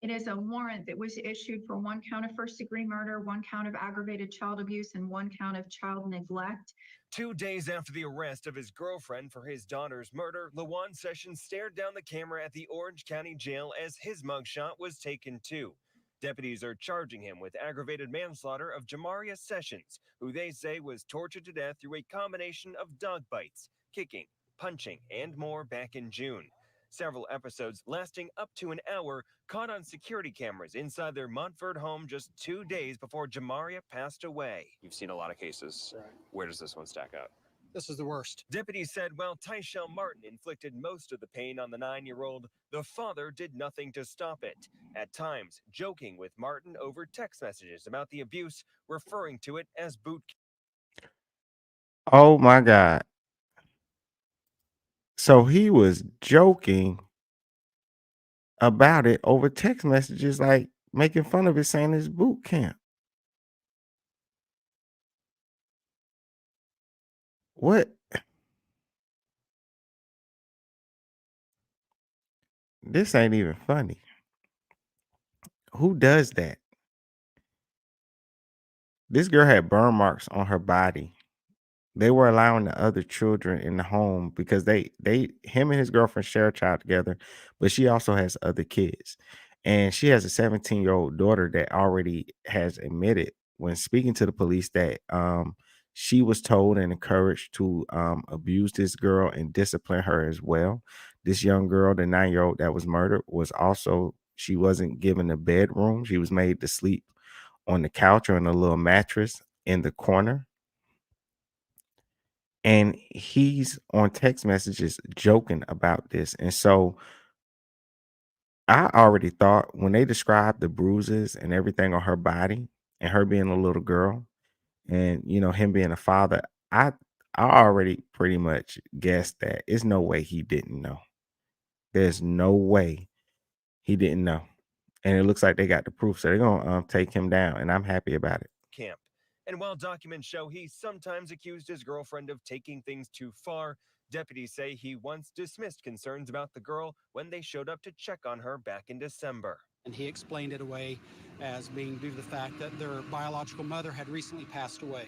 It is a warrant that was issued for 1 count of first-degree murder, 1 count of aggravated child abuse, and 1 count of child neglect. 2 days after the arrest of his girlfriend for his daughter's murder, Lawan Sessions stared down the camera at the Orange County Jail as his mugshot was taken too. Deputies are charging him with aggravated manslaughter of Jamaria Sessions, who they say was tortured to death through a combination of dog bites, kicking, punching, and more back in June. Several episodes lasting up to an hour caught on security cameras inside their Montverde home just 2 days before Jamaria passed away. You've seen a lot of cases. Right. Where does this one stack up? This is the worst. Deputies said while Tyshael Martin inflicted most of the pain on the 9-year-old, the father did nothing to stop it, at times joking with Martin over text messages about the abuse, referring to it as boot camp. Oh my God. So he was joking about it over text messages, like making fun of it, saying it's boot camp. What? This ain't even funny. Who does that? This girl had burn marks on her body. They were allowing the other children in the home because him and his girlfriend share a child together, but she also has other kids. And she has a 17-year-old daughter that already has admitted when speaking to the police that she was told and encouraged to abuse this girl and discipline her as well. This young girl, the 9-year-old that was murdered, she wasn't given a bedroom. She was made to sleep on the couch or on a little mattress in the corner. And he's on text messages joking about this. And so I already thought when they described the bruises and everything on her body and her being a little girl and, him being a father, I already pretty much guessed that it's no way he didn't know. There's no way he didn't know. And it looks like they got the proof. So they're going to take him down. And I'm happy about it. Camp. And while documents show he sometimes accused his girlfriend of taking things too far, deputies say he once dismissed concerns about the girl when they showed up to check on her back in December. And he explained it away as being due to the fact that their biological mother had recently passed away.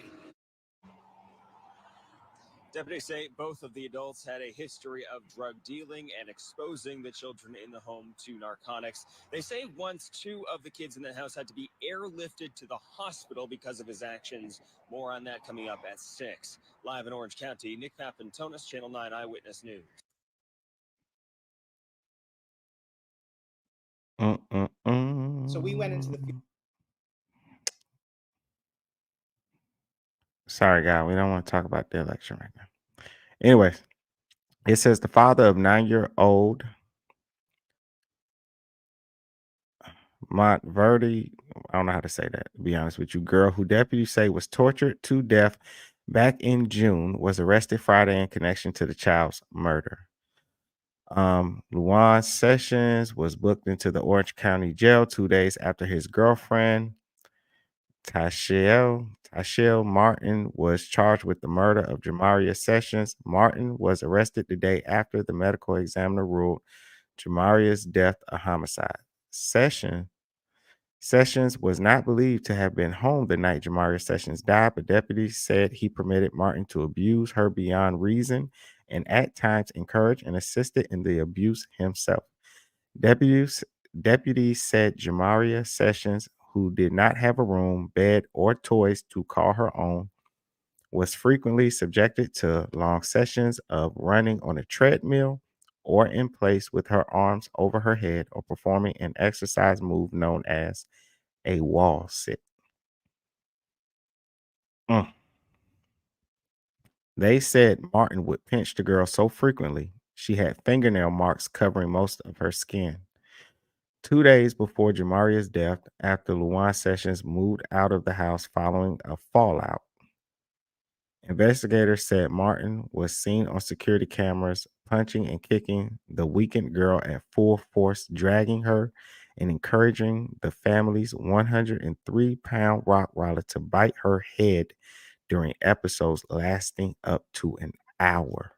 Deputies say both of the adults had a history of drug dealing and exposing the children in the home to narcotics. They say once 2 of the kids in the house had to be airlifted to the hospital because of his actions. More on that coming up at 6. Live in Orange County, Nick Papantonis, Channel 9 Eyewitness News. So we went into the Sorry, guy. We don't want to talk about the election right now. Anyways, it says the father of 9-year-old Montverde, I don't know how to say that, to be honest with you, girl who deputies say was tortured to death back in June, was arrested Friday in connection to the child's murder. Lawan Sessions was booked into the Orange County Jail 2 days after his girlfriend, Tyshael Martin, was charged with the murder of Jamaria Sessions. Martin was arrested the day after the medical examiner ruled Jamaria's death a homicide. Sessions was not believed to have been home the night Jamaria Sessions died, but deputies said he permitted Martin to abuse her beyond reason and at times encouraged and assisted in the abuse himself. Deputies said Jamaria Sessions, who did not have a room, bed, or toys to call her own, was frequently subjected to long sessions of running on a treadmill or in place with her arms over her head or performing an exercise move known as a wall sit. They said Martin would pinch the girl so frequently she had fingernail marks covering most of her skin. 2 days before Jamaria's death, after Lawan Sessions moved out of the house following a fallout, investigators said Martin was seen on security cameras punching and kicking the weakened girl at full force, dragging her and encouraging the family's 103-pound Rottweiler to bite her head during episodes lasting up to an hour.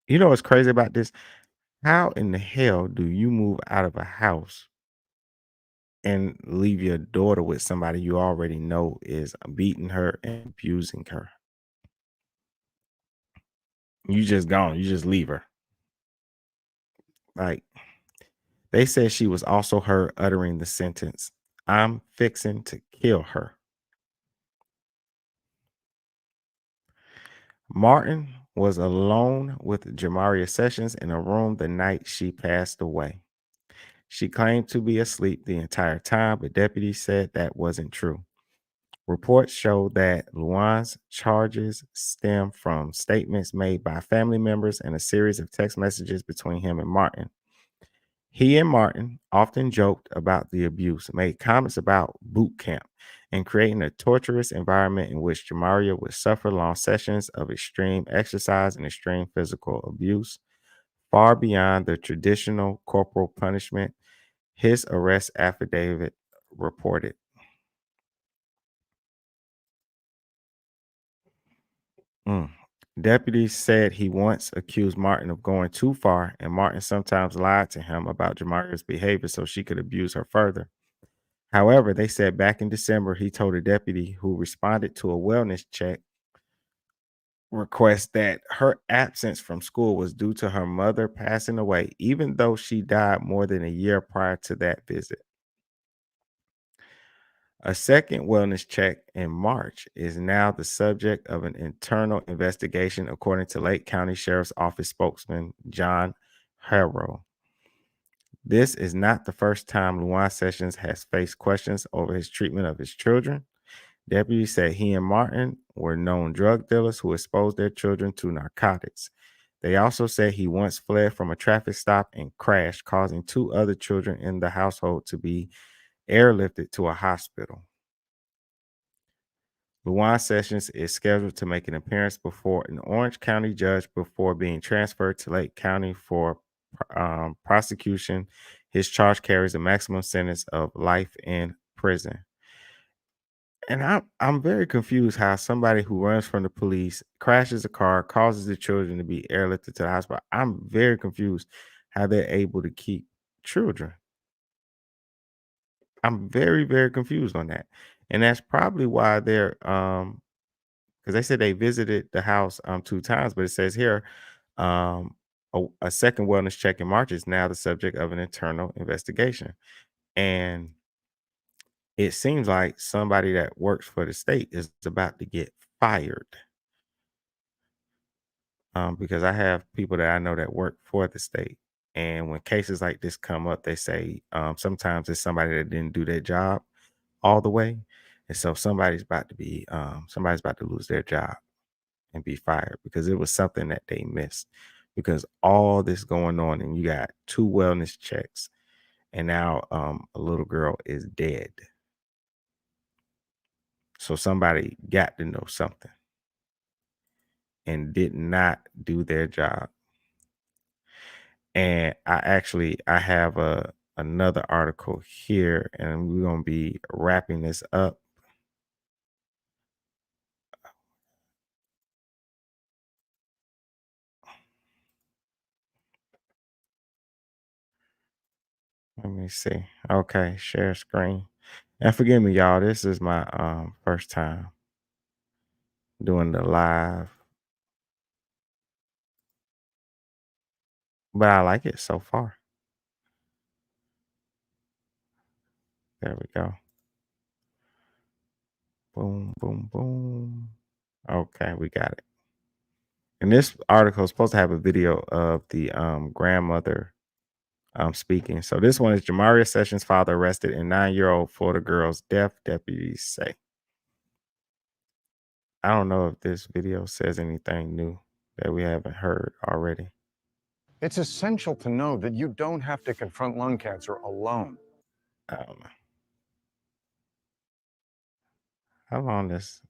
You know what's crazy about this? How in the hell do you move out of a house and leave your daughter with somebody you already know is beating her and abusing her? You just gone. You just leave her. Like, they said she was also heard uttering the sentence, "I'm fixing to kill her." Martin was alone with Jamaria Sessions in a room the night she passed away. She claimed to be asleep the entire time, but deputies said that wasn't true. Reports show that Luan's charges stem from statements made by family members and a series of text messages between him and Martin. He and Martin often joked about the abuse, made comments about boot camp, and creating a torturous environment in which Jamaria would suffer long sessions of extreme exercise and extreme physical abuse, far beyond the traditional corporal punishment. His arrest affidavit reported. Mm. Deputies said he once accused Martin of going too far, and Martin sometimes lied to him about Jamaria's behavior so she could abuse her further. However, they said back in December, he told a deputy who responded to a wellness check request that her absence from school was due to her mother passing away, even though she died more than a year prior to that visit. A second wellness check in March is now the subject of an internal investigation, according to Lake County Sheriff's Office spokesman John Harrow. This is not the first time Luan Sessions has faced questions over his treatment of his children. Deputies said he and Martin were known drug dealers who exposed their children to narcotics. They also said he once fled from a traffic stop and crashed, causing 2 other children in the household to be airlifted to a hospital. Luan Sessions is scheduled to make an appearance before an Orange County judge before being transferred to Lake County for prosecution. His charge carries a maximum sentence of life in prison. And I'm very confused how somebody who runs from the police, crashes a car, causes the children to be airlifted to the hospital. I'm very confused how they're able to keep children. I'm very, very confused on that. And that's probably why they're because they said they visited the house 2 times, but it says here a second wellness check in March is now the subject of an internal investigation. And it seems like somebody that works for the state is about to get fired. Because I have people that I know that work for the state. And when cases like this come up, they say sometimes it's somebody that didn't do their job all the way. And so somebody's about to lose their job and be fired because it was something that they missed. Because all this going on, and you got 2 wellness checks, and now a little girl is dead. So somebody got to know something and did not do their job. And I have another article here, and we're gonna be wrapping this up. Let me see. Okay, share screen. And forgive me, y'all. This is my first time doing the live, but I like it so far. There we go. Boom, boom, boom. Okay, we got it. And this article is supposed to have a video of the grandmother speaking. So this one is Jamaria Sessions' father arrested in 9-year-old Florida girl's death, deputies say. I don't know if this video says anything new that we haven't heard already. It's essential to know that you don't have to confront lung cancer alone. I don't know. How long this?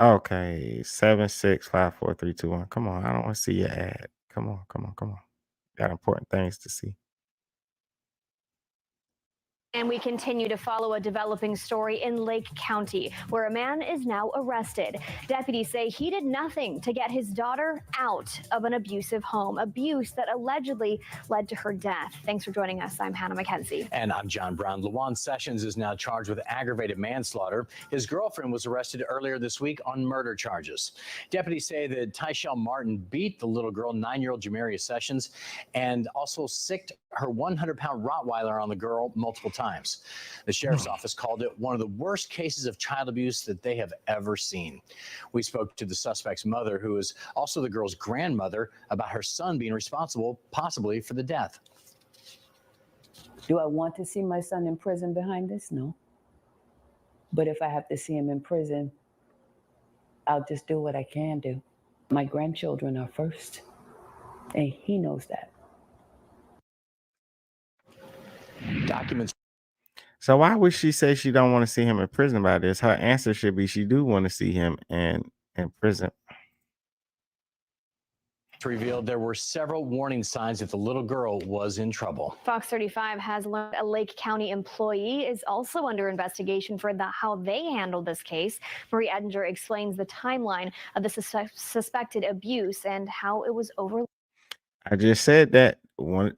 Okay, 7654321. Come on, I don't want to see your ad. Come on. Got important things to see. And we continue to follow a developing story in Lake County, where a man is now arrested. Deputies say he did nothing to get his daughter out of an abusive home, abuse that allegedly led to her death. Thanks for joining us. I'm Hannah McKenzie. And I'm John Brown. Lawan Sessions is now charged with aggravated manslaughter. His girlfriend was arrested earlier this week on murder charges. Deputies say that Tyshael Martin beat the little girl, 9-year-old Jamaria Sessions, and also sicked her 100-pound Rottweiler on the girl multiple times. The sheriff's office called it one of the worst cases of child abuse that they have ever seen. We spoke to the suspect's mother, who is also the girl's grandmother, about her son being responsible, possibly, for the death. Do I want to see my son in prison behind this? No. But if I have to see him in prison, I'll just do what I can do. My grandchildren are first, and he knows that. Documents. So why would she say she don't want to see him in prison by this? Her answer should be she do want to see him in prison. Revealed there were several warning signs that the little girl was in trouble. Fox 35 has learned a Lake County employee is also under investigation for how they handled this case. Marie Edinger explains the timeline of the suspected abuse and how it was overlooked. I just said that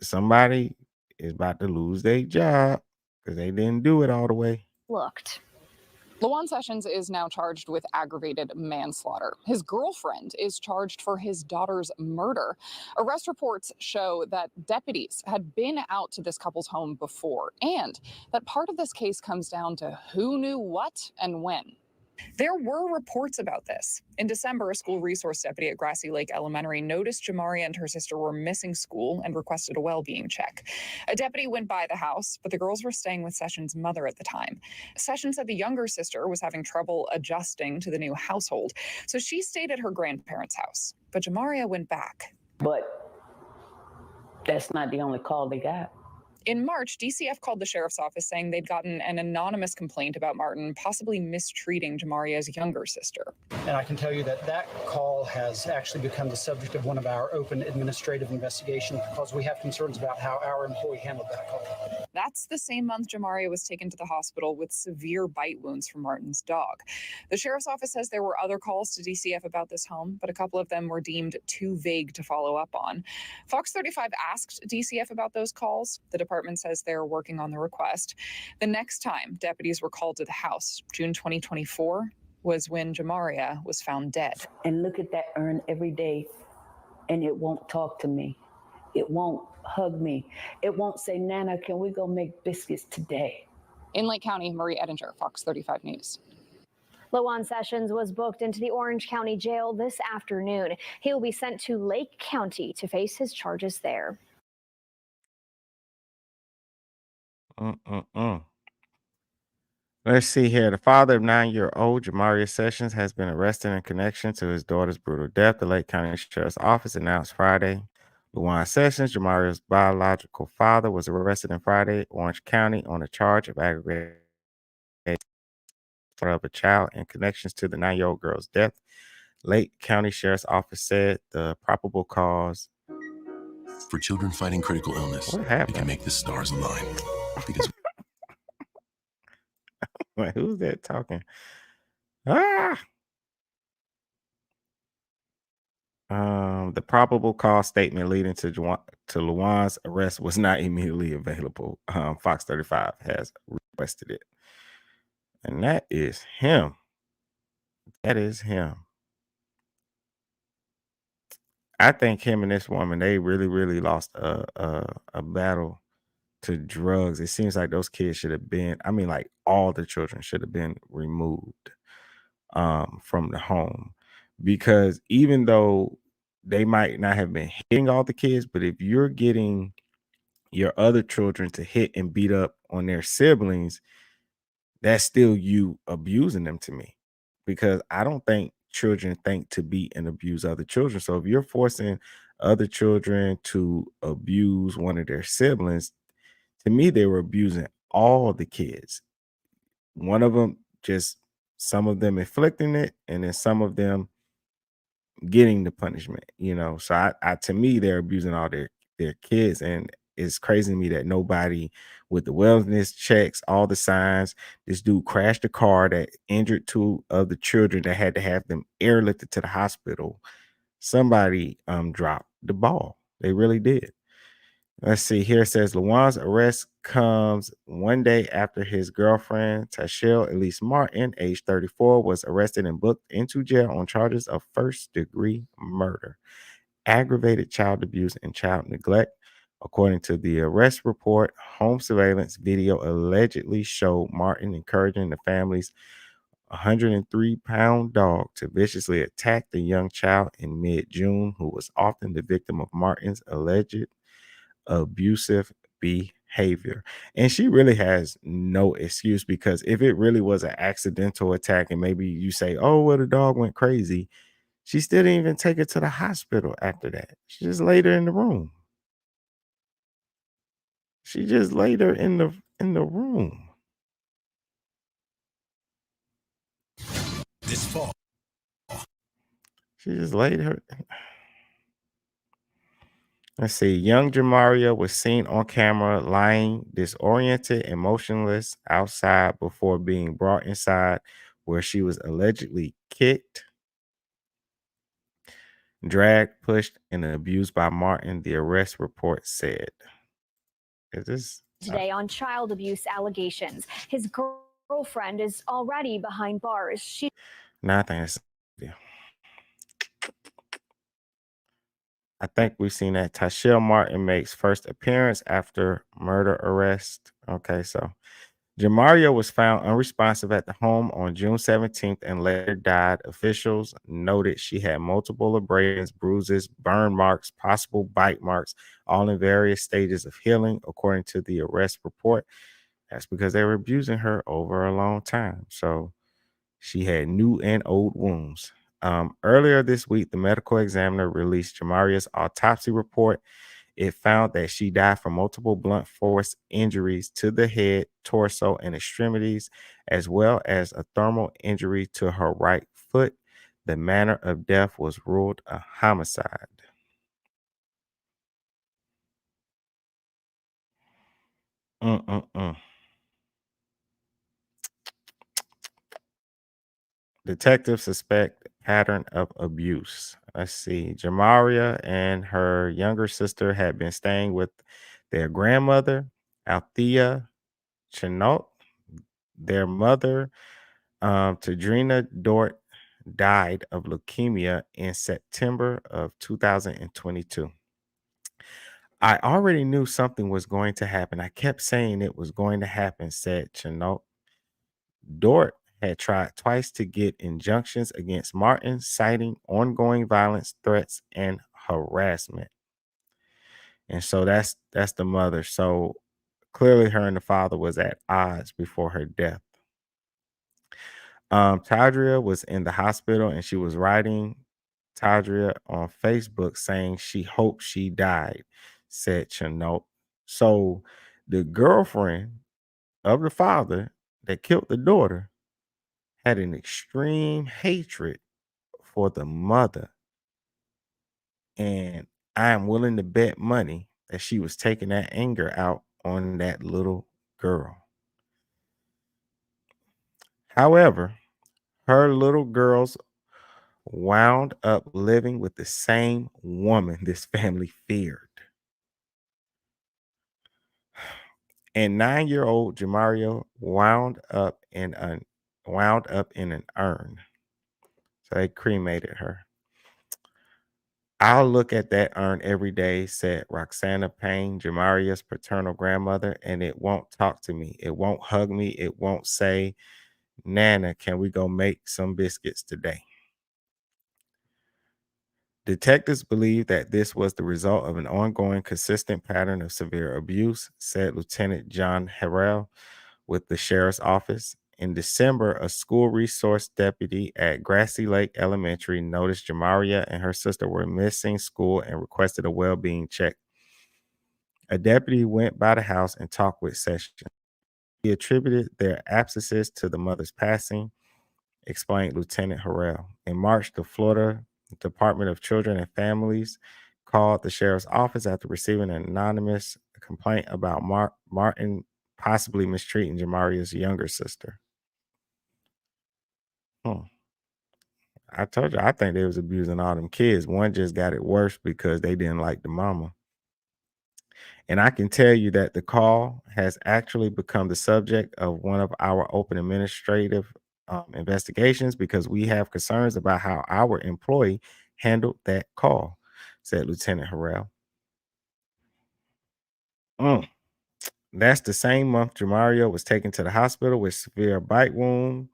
somebody is about to lose their job because they didn't do it all the way. Lawan Sessions is now charged with aggravated manslaughter. His girlfriend is charged for his daughter's murder. Arrest reports show that deputies had been out to this couple's home before, and that part of this case comes down to who knew what and when. There were reports about this. In December, a school resource deputy at Grassy Lake Elementary noticed Jamaria and her sister were missing school and requested a well-being check. A deputy went by the house, but the girls were staying with Sessions' mother at the time. Sessions said the younger sister was having trouble adjusting to the new household, so she stayed at her grandparents' house. But Jamaria went back. But that's not the only call they got. In March, DCF called the sheriff's office saying they'd gotten an anonymous complaint about Martin possibly mistreating Jamaria's younger sister. And I can tell you that that call has actually become the subject of one of our open administrative investigations because we have concerns about how our employee handled that call. That's the same month Jamaria was taken to the hospital with severe bite wounds from Martin's dog. The sheriff's office says there were other calls to DCF about this home, but a couple of them were deemed too vague to follow up on. Fox 35 asked DCF about those calls. The department says they're working on the request. The next time deputies were called to the house, June 2024, was when Jamaria was found dead. And look at that urn every day, and it won't talk to me. It won't hug me. It won't say, Nana, can we go make biscuits today? In Lake County, Marie Edinger, Fox 35 News. Lawan Sessions was booked into the Orange County Jail this afternoon. He will be sent to Lake County to face his charges there. Let's see here. The father of 9-year-old Jamaria Sessions has been arrested in connection to his daughter's brutal death. The Lake County Sheriff's Office announced Friday. Lawan Sessions, Jamaria's biological father, was arrested in Friday, Orange County, on a charge of aggravated of a child in connections to the 9-year-old girl's death. Lake County Sheriff's Office said the probable cause. For children fighting critical illness, we can make the stars align. Because Wait, who's that talking? The probable cause statement leading to Lawan's arrest was not immediately available. Fox 35 has requested it. And that is him. That is him. I think him and this woman, they really, really lost a battle to drugs. It seems like those kids should have been, like all the children should have been removed from the home. Because even though they might not have been hitting all the kids, but if you're getting your other children to hit and beat up on their siblings, that's still you abusing them to me. Because I don't think children think to beat and abuse other children. So if you're forcing other children to abuse one of their siblings, to me, they were abusing all the kids. One of them, just some of them inflicting it, and then some of them getting the punishment, So I to me, they're abusing all their kids. And it's crazy to me that nobody with the wellness checks, all the signs. This dude crashed a car that injured two of the children that had to have them airlifted to the hospital. Somebody dropped the ball. They really did. Let's see. Here it says Lawan's arrest comes one day after his girlfriend, Tyshael Elise Martin, age 34, was arrested and booked into jail on charges of first-degree murder, aggravated child abuse, and child neglect. According to the arrest report, home surveillance video allegedly showed Martin encouraging the family's 103-pound dog to viciously attack the young child in mid-June, who was often the victim of Martin's alleged abusive behavior. And she really has no excuse, because if it really was an accidental attack and maybe you say, oh, well, the dog went crazy, she still didn't even take her to the hospital after that. She just laid her in the room. She just laid her in the room. This fall. She just laid her. Let's see. Young Jamaria was seen on camera lying disoriented and motionless outside before being brought inside, where she was allegedly kicked, dragged, pushed, and abused by Martin, the arrest report said. Is this Today on child abuse allegations. His girlfriend is already behind bars. nothing? I think we've seen that. Tyshael Martin makes first appearance after murder arrest. Okay, so Jamaria was found unresponsive at the home on June 17th and later died. Officials noted she had multiple abrasions, bruises, burn marks, possible bite marks, all in various stages of healing, according to the arrest report. That's because they were abusing her over a long time. So she had new and old wounds. Earlier this week, the medical examiner released Jamaria's autopsy report. It found that she died from multiple blunt force injuries to the head, torso, and extremities, as well as a thermal injury to her right foot. The manner of death was ruled a homicide. Detectives suspect pattern of abuse. Let's see. Jamaria and her younger sister had been staying with their grandmother, Althea Chenault. Their mother, Tadrina Dort, died of leukemia in September of 2022. I already knew something was going to happen. I kept saying it was going to happen, said Chenault. Dort had tried twice to get injunctions against Martin, citing ongoing violence, threats, and harassment. And so that's the mother. So clearly her and the father was at odds before her death. Tadria was in the hospital and she was writing Tadria on Facebook saying she hoped she died, said Chenault. So the girlfriend of the father that killed the daughter had an extreme hatred for the mother. And I am willing to bet money that she was taking that anger out on that little girl. However, her little girls wound up living with the same woman this family feared. And 9-year-old Jamaria wound up in an urn. So they cremated her. I'll look at that urn every day, said Roxana Payne, Jamaria's paternal grandmother, and it won't talk to me. It won't hug me. It won't say, Nana, can we go make some biscuits today? Detectives believe that this was the result of an ongoing, consistent pattern of severe abuse, said Lieutenant John Harrell with the sheriff's office. In December, a school resource deputy at Grassy Lake Elementary noticed Jamaria and her sister were missing school and requested a well-being check. A deputy went by the house and talked with Sessions. He attributed their absences to the mother's passing, explained Lieutenant Harrell. In March, the Florida Department of Children and Families called the sheriff's office after receiving an anonymous a complaint about Martin possibly mistreating Jamaria's younger sister. I told you, I think they was abusing all them kids. One just got it worse because they didn't like the mama. And I can tell you that the call has actually become the subject of one of our open administrative investigations because we have concerns about how our employee handled that call, said Lieutenant Harrell. That's the same month Jamaria was taken to the hospital with severe bite wound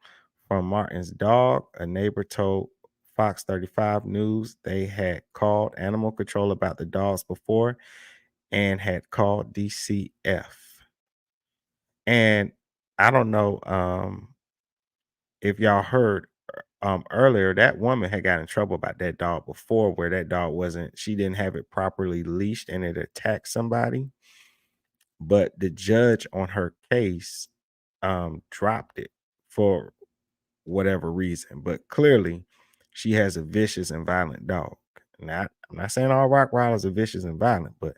from Martin's dog. A neighbor told Fox 35 News they had called animal control about the dogs before and had called DCF. And I don't know if y'all heard earlier, that woman had got in trouble about that dog before, where that dog she didn't have it properly leashed and it attacked somebody. But the judge on her case dropped it for whatever reason. But clearly, she has a vicious and violent dog. Now, I'm not saying all Rottweilers are vicious and violent, but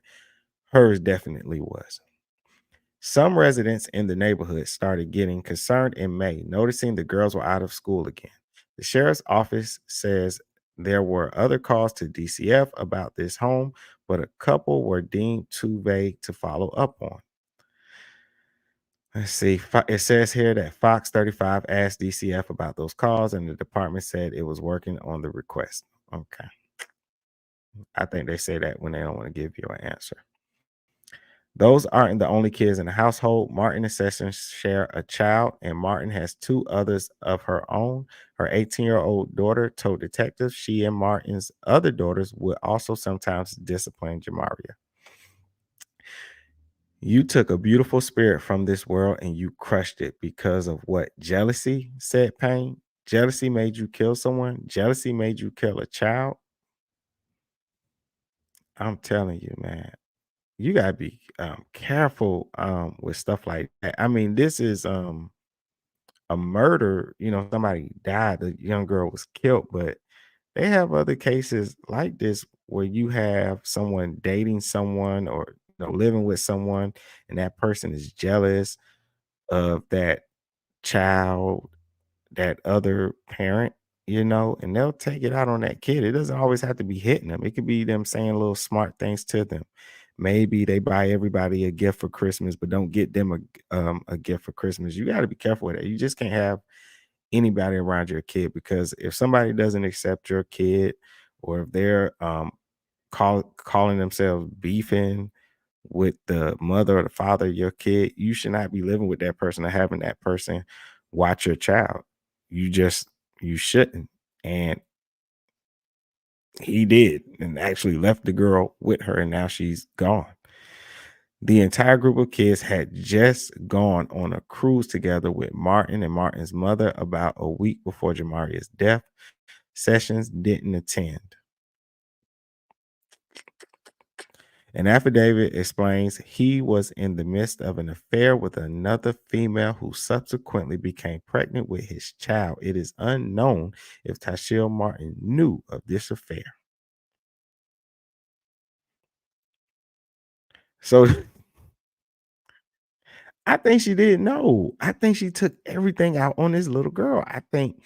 hers definitely was. Some residents in the neighborhood started getting concerned in May, noticing the girls were out of school again. The sheriff's office says there were other calls to DCF about this home, but a couple were deemed too vague to follow up on. Let's see. It says here that Fox 35 asked DCF about those calls, and the department said it was working on the request. Okay. I think they say that when they don't want to give you an answer. Those aren't the only kids in the household. Martin and Sessions share a child, and Martin has two others of her own. Her 18-year-old daughter told detectives she and Martin's other daughters would also sometimes discipline Jamaria. You took a beautiful spirit from this world and you crushed it because of what? Jealousy, said Payne. Jealousy made you kill someone. Jealousy made you kill a child. I'm telling you, man. You gotta be careful with stuff like that. I mean, this is a murder. Somebody died, the young girl was killed, but they have other cases like this where you have someone dating someone or living with someone, and that person is jealous of that child, that other parent, and they'll take it out on that kid. It doesn't always have to be hitting them. It could be them saying little smart things to them. Maybe they buy everybody a gift for Christmas, but don't get them a gift for Christmas. You got to be careful with that. You just can't have anybody around your kid, because if somebody doesn't accept your kid, or if they're calling themselves beefing with the mother or the father of your kid, you should not be living with that person or having that person watch your child. You shouldn't. And he did, and actually left the girl with her, and now she's gone. The entire group of kids had just gone on a cruise together with Martin and Martin's mother about a week before Jamaria's death. Sessions didn't attend. An affidavit explains he was in the midst of an affair with another female who subsequently became pregnant with his child. It is unknown if Tyshael Martin knew of this affair. So I think she didn't know. I think she took everything out on this little girl. I think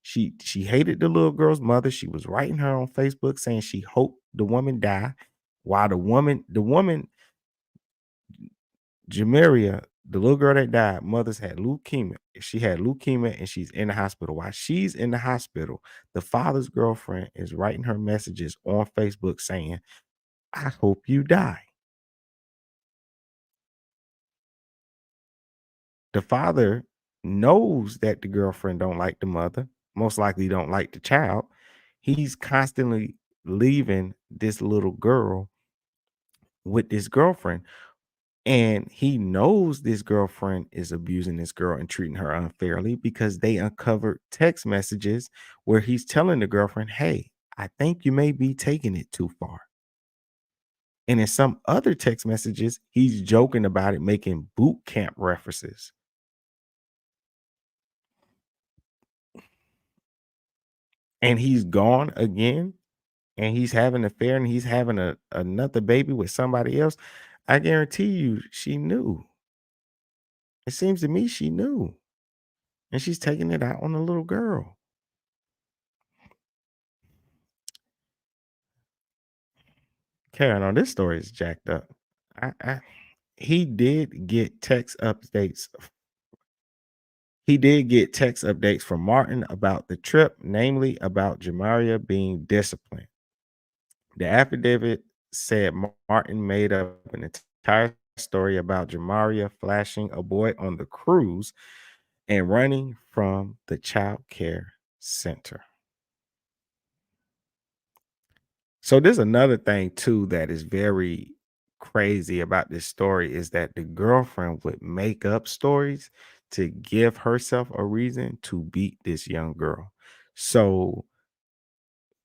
she hated the little girl's mother. She was writing her on Facebook saying she hoped the woman die, while the woman, Jamaria, the little girl that died, mother's had leukemia. She had leukemia and she's in the hospital. While she's in the hospital, the father's girlfriend is writing her messages on Facebook saying, I hope you die. The father knows that the girlfriend don't like the mother, most likely don't like the child. He's constantly leaving this little girl with this girlfriend. And he knows this girlfriend is abusing this girl and treating her unfairly, because they uncovered text messages where he's telling the girlfriend, hey, I think you may be taking it too far. And in some other text messages, he's joking about it, making boot camp references. And he's gone again, and he's having an affair, and he's having another baby with somebody else. I guarantee you she knew. It seems to me she knew. And she's taking it out on the little girl. Karen, on this story is jacked up. He did get text updates. He did get text updates from Martin about the trip, namely about Jamaria being disciplined. The affidavit said Martin made up an entire story about Jamaria flashing a boy on the cruise and running from the child care center. So there's another thing too that is very crazy about this story is that the girlfriend would make up stories to give herself a reason to beat this young girl. So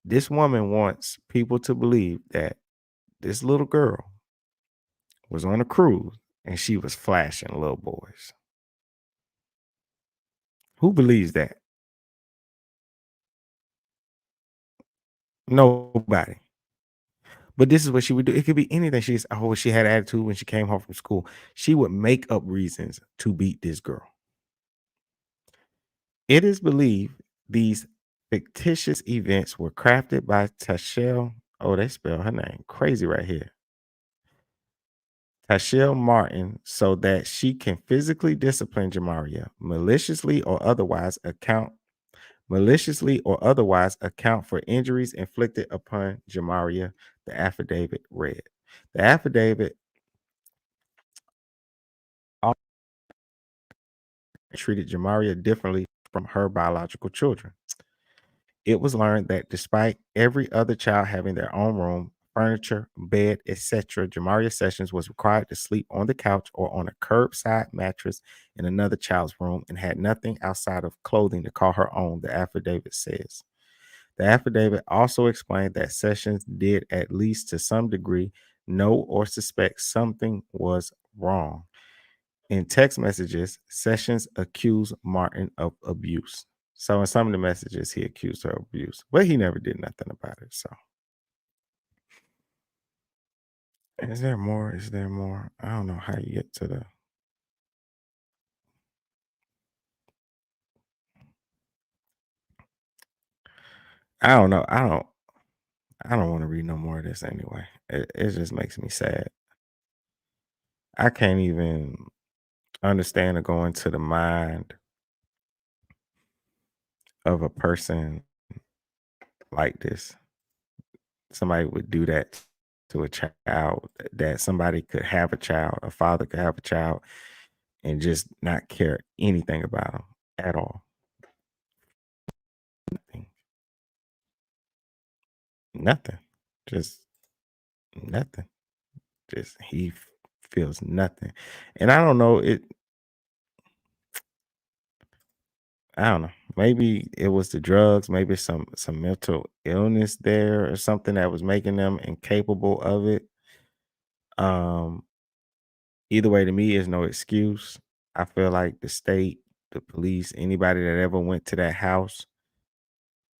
this woman wants people to believe that this little girl was on a cruise and she was flashing little boys. Who believes that? Nobody. But this is what she would do. It could be anything. She had attitude when she came home from school. She would make up reasons to beat this girl. It is believed these fictitious events were crafted by Tyshael. Oh, they spell her name crazy right here. Tyshael Martin, so that she can physically discipline Jamaria maliciously or otherwise account for injuries inflicted upon Jamaria, the affidavit read. The affidavit treated Jamaria differently from her biological children. It was learned that despite every other child having their own room, furniture, bed, etc., Jamaria Sessions was required to sleep on the couch or on a curbside mattress in another child's room and had nothing outside of clothing to call her own, the affidavit says. The affidavit also explained that Sessions did, at least to some degree, know or suspect something was wrong. In text messages, Sessions accused Martin of abuse. So in some of the messages, he accused her of abuse, but he never did nothing about it. So is there more? Is there more? I don't know how you get to the. I don't know. I don't want to read no more of this anyway. It just makes me sad. I can't even understand or go into the mind of a person like this. Somebody would do that to a child, that somebody could have a child, a father could have a child and just not care anything about them at all. Nothing. Just nothing. Just he feels nothing. And I don't know it. I don't know. Maybe it was the drugs, maybe some mental illness there or something that was making them incapable of it. Either way, to me, is no excuse. I feel like the state, the police, anybody that ever went to that house,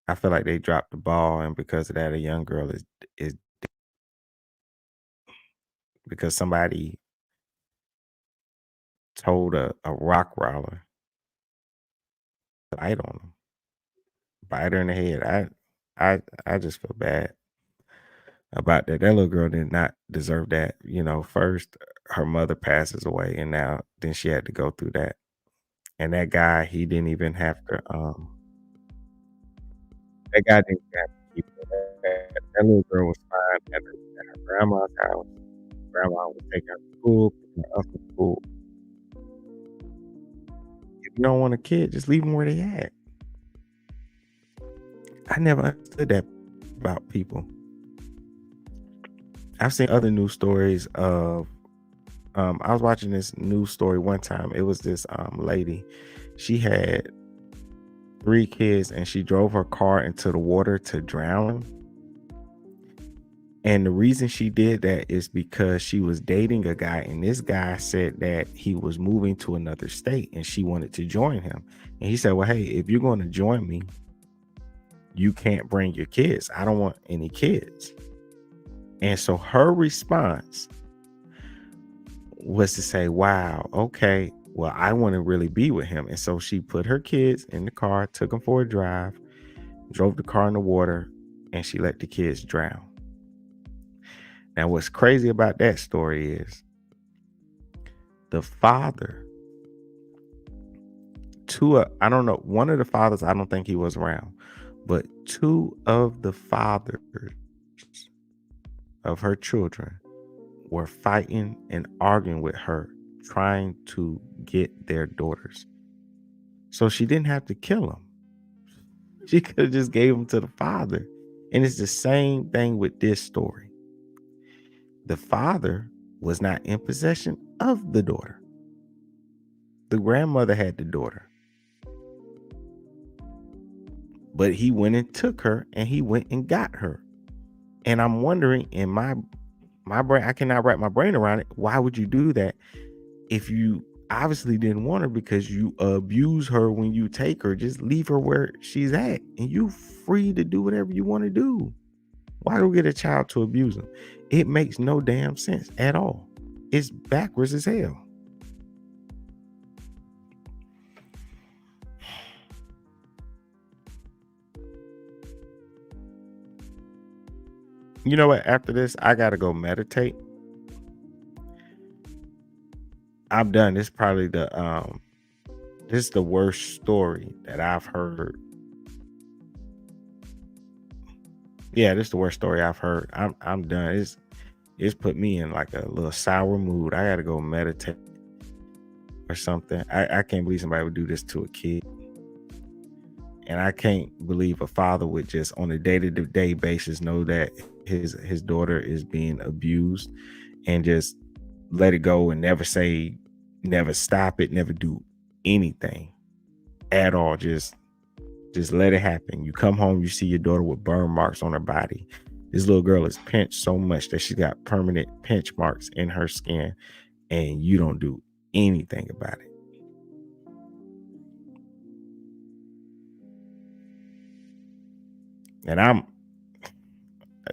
I feel like they dropped the ball, and because of that, a young girl is because somebody told a Rottweiler light on him, bite her in the head. I just feel bad about that. That little girl did not deserve that. First her mother passes away, and then she had to go through that. And that guy, he didn't even have to. That guy didn't have to keep her. That little girl was fine at her grandma's house. Grandma would take her to school, pick her up from school. If you don't want a kid, just leave them where they at. I never understood that about people. I've seen other news stories of I was watching this news story one time. It was this lady. She had 3 kids and she drove her car into the water to drown. And the reason she did that is because she was dating a guy, and this guy said that he was moving to another state and she wanted to join him. And he said, well, hey, if you're going to join me, you can't bring your kids. I don't want any kids. And so her response was to say, wow, okay, well, I want to really be with him. And so she put her kids in the car, took them for a drive, drove the car in the water, and she let the kids drown. Now, what's crazy about that story is the father, I don't know, one of the fathers, I don't think he was around, but two of the fathers of her children were fighting and arguing with her, trying to get their daughters. So she didn't have to kill them. She could have just gave them to the father. And it's the same thing with this story. The father was not in possession of the daughter. The grandmother had the daughter. But he went and took her, and he went and got her. And I'm wondering, in my brain, I cannot wrap my brain around it. Why would you do that if you obviously didn't want her, because you abuse her when you take her? Just leave her where she's at, and you free to do whatever you want to do. Why go get a child to abuse them? It makes no damn sense at all. It's backwards as hell. You know what? After this, I gotta go meditate. I'm done. This is probably this is the worst story that I've heard. Yeah, this is the worst story I've heard. I'm done. It's put me in like a little sour mood. I gotta go meditate or something. I can't believe somebody would do this to a kid. And I can't believe a father would just on a day-to-day basis know that his daughter is being abused and just let it go and never say, never stop it, never do anything at all. Just let it happen. You come home, you see your daughter with burn marks on her body. This little girl is pinched so much that she's got permanent pinch marks in her skin, and you don't do anything about it. And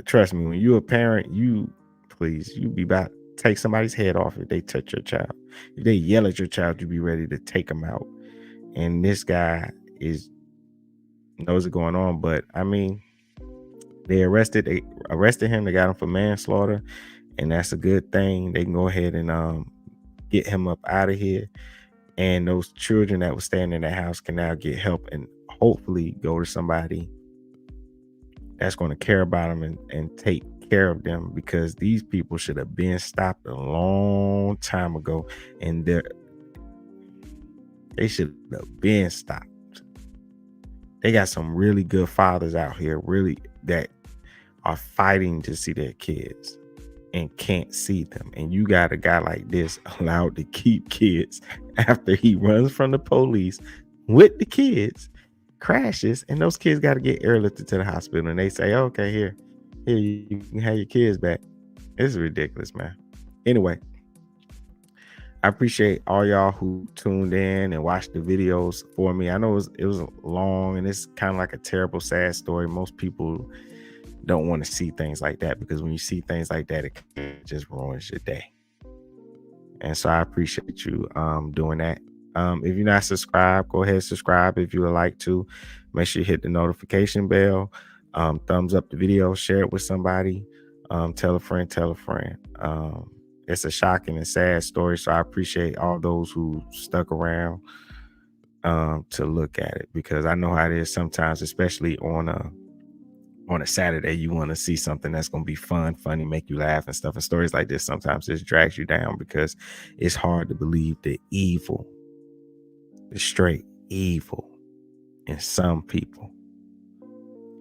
trust me, when you're a parent, you be about to take somebody's head off if they touch your child. If they yell at your child, you be ready to take them out. And this guy knows what's going on, but I mean, they arrested him. They got him for manslaughter, and that's a good thing. They can go ahead and get him up out of here. And those children that were staying in the house can now get help and hopefully go to somebody that's going to care about them and take care of them, because these people should have been stopped a long time ago, and they should have been stopped. They got some really good fathers out here, really, that are fighting to see their kids and can't see them. And you got a guy like this allowed to keep kids after he runs from the police with the kids, crashes, and those kids got to get airlifted to the hospital, and they say, okay, here you can have your kids back. This is ridiculous, man. Anyway, I appreciate all y'all who tuned in and watched the videos for me. I know it was long, and it's kind of like a terrible, sad story. Most people don't want to see things like that, because when you see things like that, it just ruins your day. And so I appreciate you doing that. If you're not subscribed, go ahead and subscribe if you would like to. Make sure you hit the notification bell, thumbs up the video, share it with somebody, tell a friend. It's a shocking and sad story, so I appreciate all those who stuck around to look at it, because I know how it is sometimes, especially on a Saturday. You want to see something that's going to be fun, funny, make you laugh and stuff. And stories like this sometimes just drags you down, because it's hard to believe the evil, the straight evil in some people.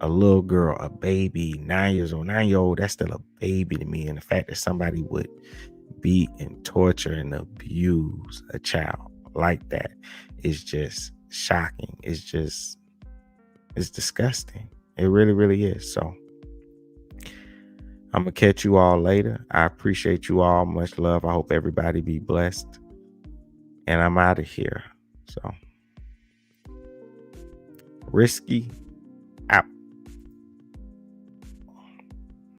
A little girl, a baby, 9 years old, 9-year-old, that's still a baby to me. And the fact that somebody would beat and torture and abuse a child like that is just shocking. It's disgusting. It really, really is. So I'm going to catch you all later. I appreciate you all. Much love. I hope everybody be blessed. And I'm out of here. So risky